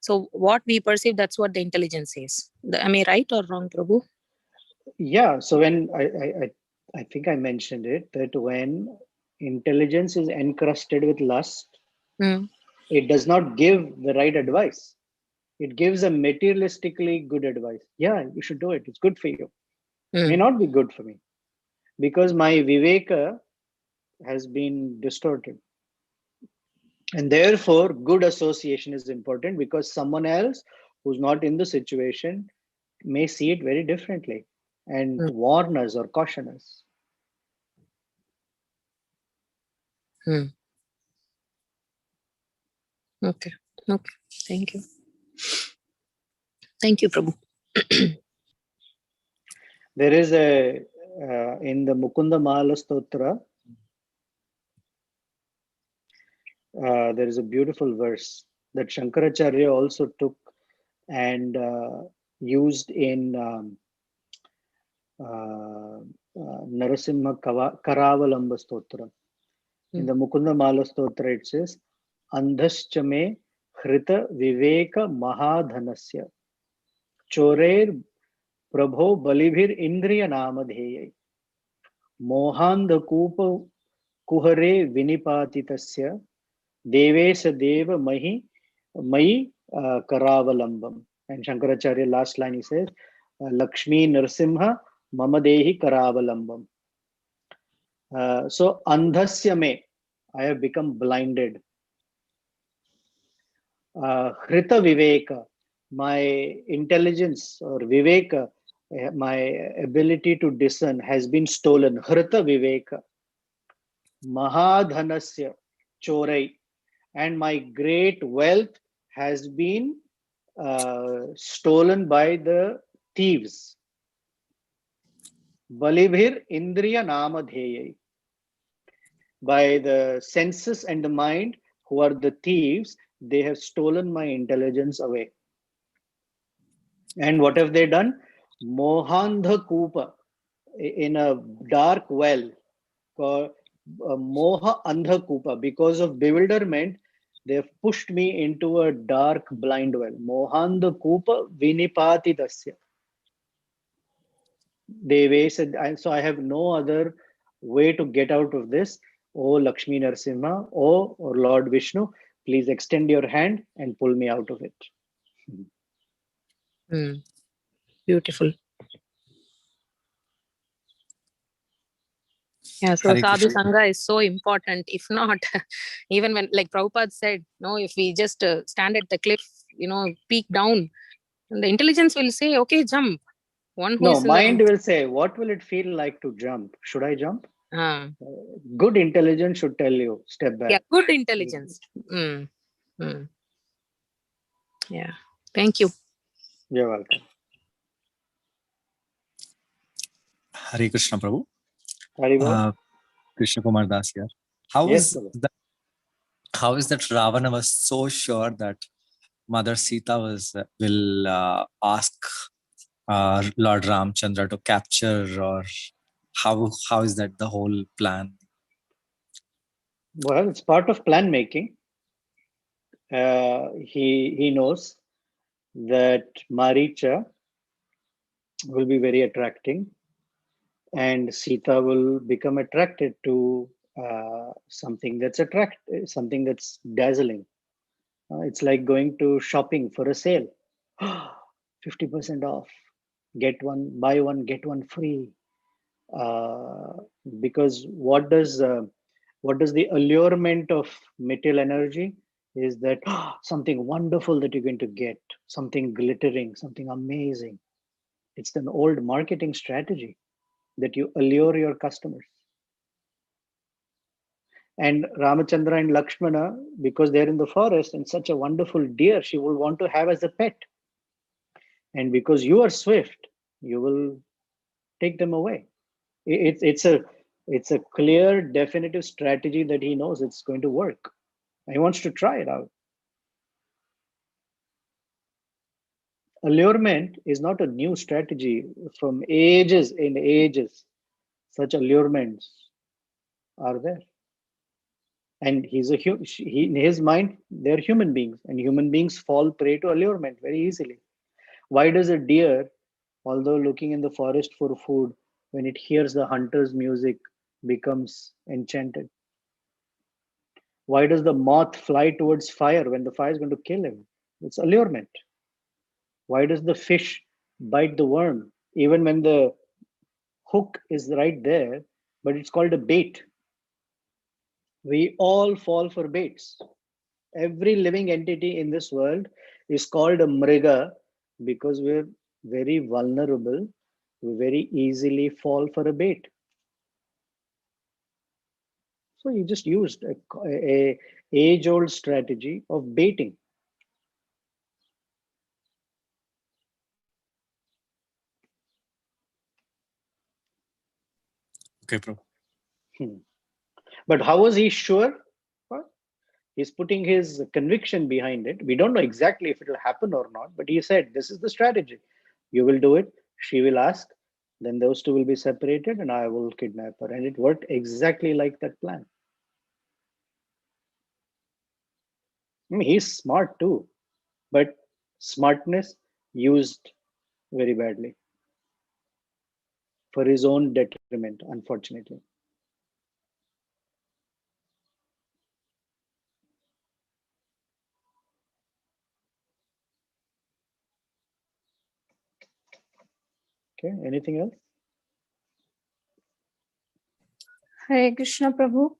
So what we perceive, that's what the intelligence is. Am I right or wrong, Prabhu? Yeah, so when I think I mentioned it, that when intelligence is encrusted with lust, it does not give the right advice. It gives a materialistically good advice. Yeah, you should do it. It's good for you. May not be good for me because my viveka has been distorted. And therefore, good association is important because someone else who's not in the situation may see it very differently and warn us or caution us. Okay. Thank you. Thank you, Prabhu. There is in the Mukunda Mahala Stotra, there is a beautiful verse that Shankaracharya also took and used in Narasimha Karavalamba Stotra. In the Mukunda Mahala Stotra, it says, Andhaschame Hrita Viveka Mahadhanasya Chorer Prabho Balibhir Indriya Namadheyai Mohandhakupa Kuhare Vinipatitasya Devesa Deva Mahi Karavalambam. And Shankaracharya, last line, he says, Lakshmi Narasimha Mamadehi Karavalambam. So, Andhasya me, I have become blinded. Hrita Viveka, my intelligence or Viveka, my ability to discern has been stolen. Hrita Viveka. Mahadhanasya Chorai. And my great wealth has been stolen by the thieves. Balibhir Indriya Namadheyai. By the senses and the mind, who are the thieves, they have stolen my intelligence away. And what have they done? Mohandha Kupa, in a dark well called Moha Andha Kupa. Because of bewilderment, they have pushed me into a dark blind well. Mohandha Kupa Vinipati Dasya. They said, so I have no other way to get out of this. Oh Lakshmi Narasimha, or Lord Vishnu, please extend your hand and pull me out of it. Beautiful. Yeah, so Hare Sadhu Krishna. Sangha is so important. If not, even when, like Prabhupada said, no, if we just stand at the cliff, peek down, and the intelligence will say, okay, jump. One who No, is in the mind will say, what will it feel like to jump? Should I jump? uh, Good intelligence should tell you, step yeah, back. good intelligence. Mm, mm, yeah. Thank you. You're welcome. Hare Krishna, Prabhu. Haribol? Krishna Kumar Das here. How Yes, is brother. that? How is that Ravana was so sure that Mother Sita will ask Lord Ramchandra to capture, or how is that the whole plan? Well, it's part of plan making. He knows that Maricha will be very attracting, and Sita will become attracted to something that's dazzling. It's like going to shopping for a sale. 50% off. Buy one, get one free. Uh, because what does the allurement of material energy is that something wonderful that you're going to get, something glittering, something amazing. It's an old marketing strategy that you allure your customers. And Ramachandra and Lakshmana, because they're in the forest and such a wonderful deer, she will want to have as a pet. And because you are swift, you will take them away. It's a clear, definitive strategy that he knows it's going to work. He wants to try it out. Allurement is not a new strategy. From ages and ages, such allurements are there. And in his mind, they're human beings, and human beings fall prey to allurement very easily. Why does a deer, although looking in the forest for food, when it hears the hunter's music, becomes enchanted? Why does the moth fly towards fire when the fire is going to kill him? It's allurement. Why does the fish bite the worm even when the hook is right there, but it's called a bait? We all fall for baits. Every living entity in this world is called a mriga because we're very vulnerable. We very easily fall for a bait. So he just used a age-old strategy of baiting. Okay, Prabhu. Hmm. But how was he sure? Well, he's putting his conviction behind it. We don't know exactly if it will happen or not, but he said, this is the strategy. You will do it. She will ask. Then those two will be separated and I will kidnap her. And it worked exactly like that plan. I mean, he's smart too, but smartness used very badly for his own detriment, unfortunately. Okay, anything else? Hare Krishna Prabhu.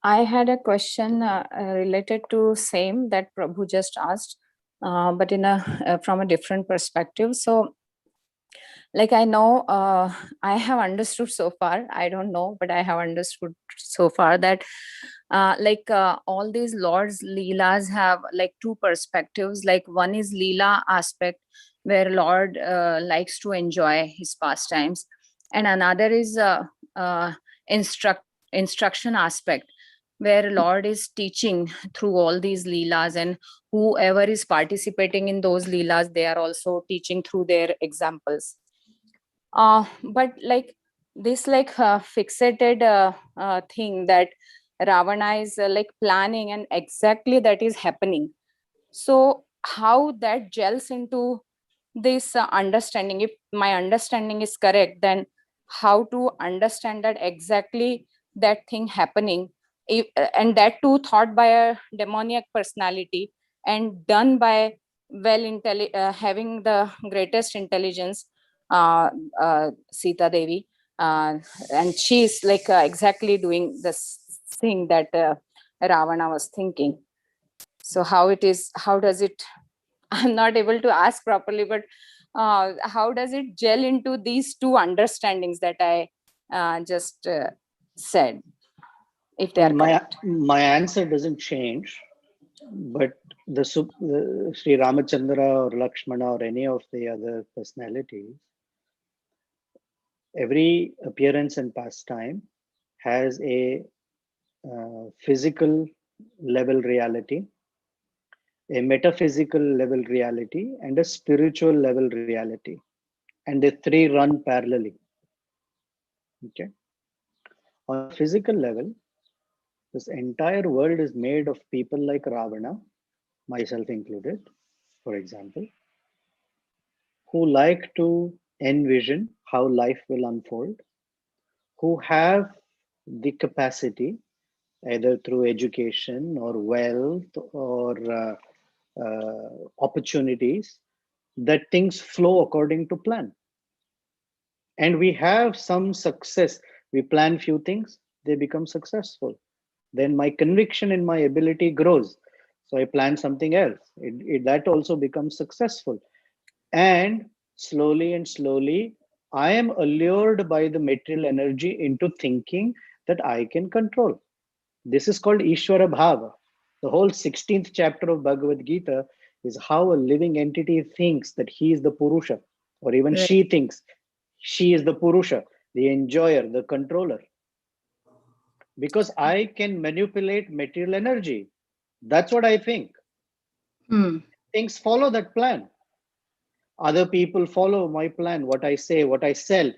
I had a question related to same that Prabhu just asked, but in a from a different perspective. So, like I know, I have understood so far. I don't know, but I have understood so far that all these Lord's Leelas have like two perspectives. Like one is Leela aspect, where Lord likes to enjoy his pastimes, and another is uh, instruction aspect, where Lord is teaching through all these Leelas, and whoever is participating in those Leelas, they are also teaching through their examples. But like this fixated thing that Ravana is like planning, and exactly that is happening. So how that gels into this understanding? If my understanding is correct, then how to understand that exactly that thing happening, if, and that too thought by a demoniac personality and done by having the greatest intelligence, Sita Devi. and she's like exactly doing this thing that Ravana was thinking. So how does it, I'm not able to ask properly, but how does it gel into these two understandings that I just said, if they are correct? My answer doesn't change, but the Sri Ramachandra or Lakshmana or any of the other personalities, every appearance and pastime has a physical level reality, a metaphysical level reality, and a spiritual level reality. And the three run parallelly. Okay. On a physical level, this entire world is made of people like Ravana, myself included, for example, who like to envision how life will unfold, who have the capacity, either through education or wealth or opportunities, that things flow according to plan. And we have some success. We plan few things, they become successful. Then my conviction in my ability grows. So I plan something else. That also becomes successful. And slowly and slowly, I am allured by the material energy into thinking that I can control. This is called Ishvara Bhava. The whole 16th chapter of Bhagavad Gita is how a living entity thinks that he is the Purusha, or even Right. she thinks she is the Purusha, the enjoyer, the controller. Because I can manipulate material energy. That's what I think. Things follow that plan. Other people follow my plan, what I say, what I sell.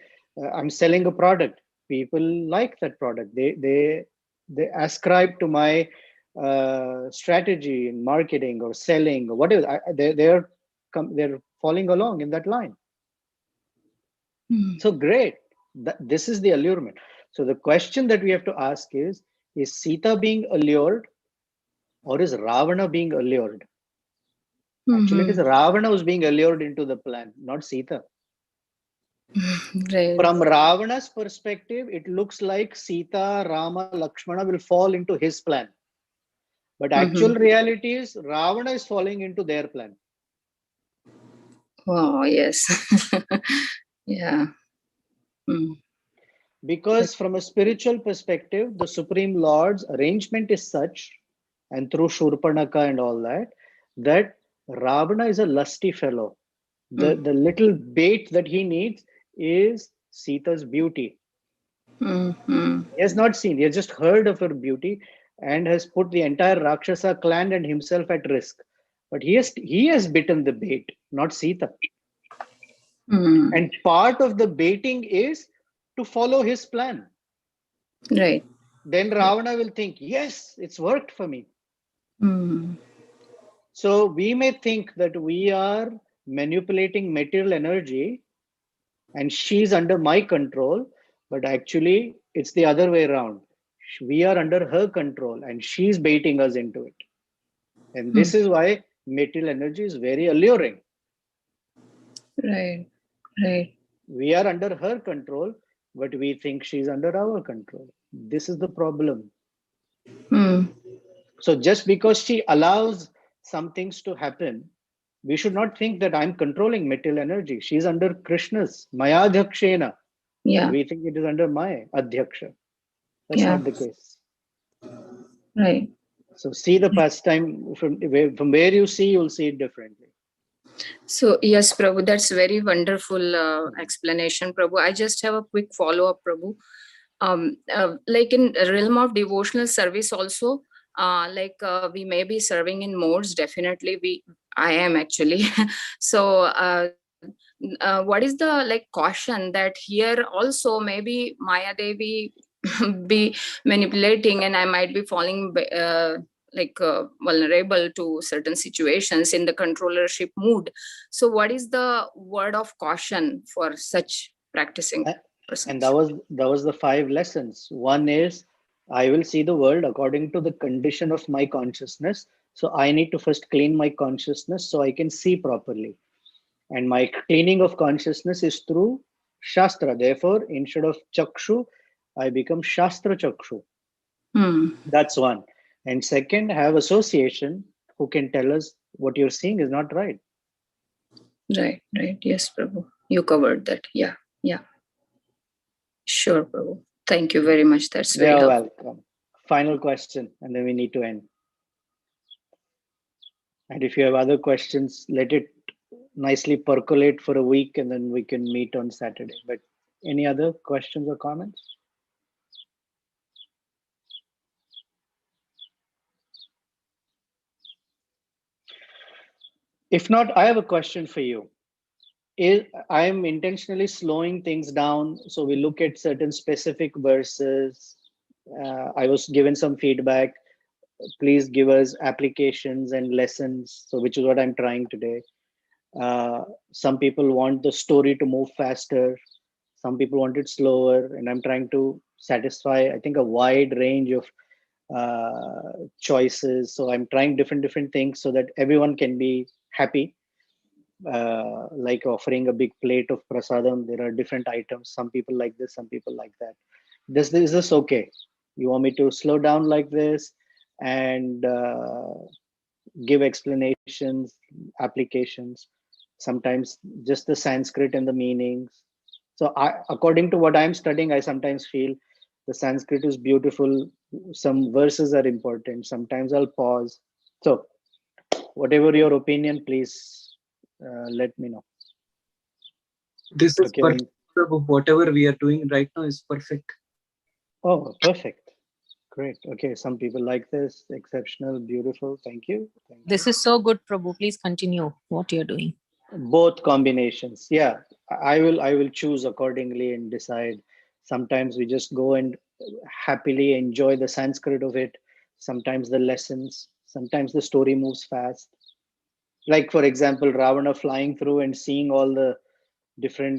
I'm selling a product. People like that product. They ascribe to my strategy in marketing or selling or whatever. They're falling along in that line. So great. This is the allurement. So the question that we have to ask is Sita being allured or is Ravana being allured? Actually, it is Ravana who's being allured into the plan, not Sita. Right. From Ravana's perspective, it looks like Sita, Rama, Lakshmana will fall into his plan. But actual reality is Ravana is falling into their plan. Oh, yes. Yeah. Because from a spiritual perspective, the Supreme Lord's arrangement is such, and through Shurpanaka and all that, that Ravana is a lusty fellow. The little bait that he needs is Sita's beauty. He has not seen, he has just heard of her beauty and has put the entire Rakshasa clan and himself at risk. But he has bitten the bait, not Sita. And part of the baiting is to follow his plan. Right. Then Ravana will think, yes, it's worked for me. So we may think that we are manipulating material energy and she's under my control, but actually it's the other way around. We are under her control and she's baiting us into it. And this is why material energy is very alluring. Right. Right. We are under her control, but we think she's under our control. This is the problem. So just because she allows some things to happen, we should not think that I'm controlling material energy. She's under Krishna's, Mayadhyakshena. Yeah. And we think it is under my Adhyaksha. That's not the case. Right. So see the pastime from where you see, you'll see it differently. So yes, Prabhu, that's very wonderful explanation, Prabhu. I just have a quick follow-up, Prabhu. Like in realm of devotional service also, we may be serving in modes. Definitely, I am actually. So what is the like caution that here also maybe Maya Devi be manipulating and I might be falling vulnerable to certain situations in the controllership mood. So what is the word of caution for such practicing persons? And that was the 5 lessons. One is I will see the world according to the condition of my consciousness. So I need to first clean my consciousness so I can see properly. And my cleaning of consciousness is through Shastra. Therefore, instead of Chakshu, I become Shastra Chakshu. Hmm. That's one. And second, have association who can tell us what you're seeing is not right. Right, right. Yes, Prabhu. You covered that. Yeah, yeah. Sure, Prabhu. Thank you very much. That's very You're helpful. welcome. Final question, and then we need to end. And if you have other questions, let it nicely percolate for a week, and then we can meet on Saturday. But any other questions or comments? If not, I have a question for you. I'm intentionally slowing things down so we look at certain specific verses. I was given some feedback. Please give us applications and lessons. So, which is what I'm trying today. Some people want the story to move faster. Some people want it slower, and I'm trying to satisfy, I think, a wide range of choices. So I'm trying different things so that everyone can be happy. Like offering a big plate of prasadam, there are different items. Some people like this, some people like that. Is this okay? You want me to slow down like this and give explanations, applications, sometimes just the Sanskrit and the meanings. So, according to what I'm studying, I sometimes feel the Sanskrit is beautiful. Some verses are important. Sometimes I'll pause. So, whatever your opinion, please let me know. This is Okay. perfect, Prabhu. Whatever we are doing right now is perfect. Oh, perfect. Great. Okay. Some people like this. Exceptional. Beautiful. Thank you. Thank you. This is so good, Prabhu. Please continue what you're doing. Both combinations. Yeah. I will choose accordingly and decide. Sometimes we just go and happily enjoy the Sanskrit of it. Sometimes the lessons. Sometimes the story moves fast. Like, for example, Ravana flying through and seeing all the different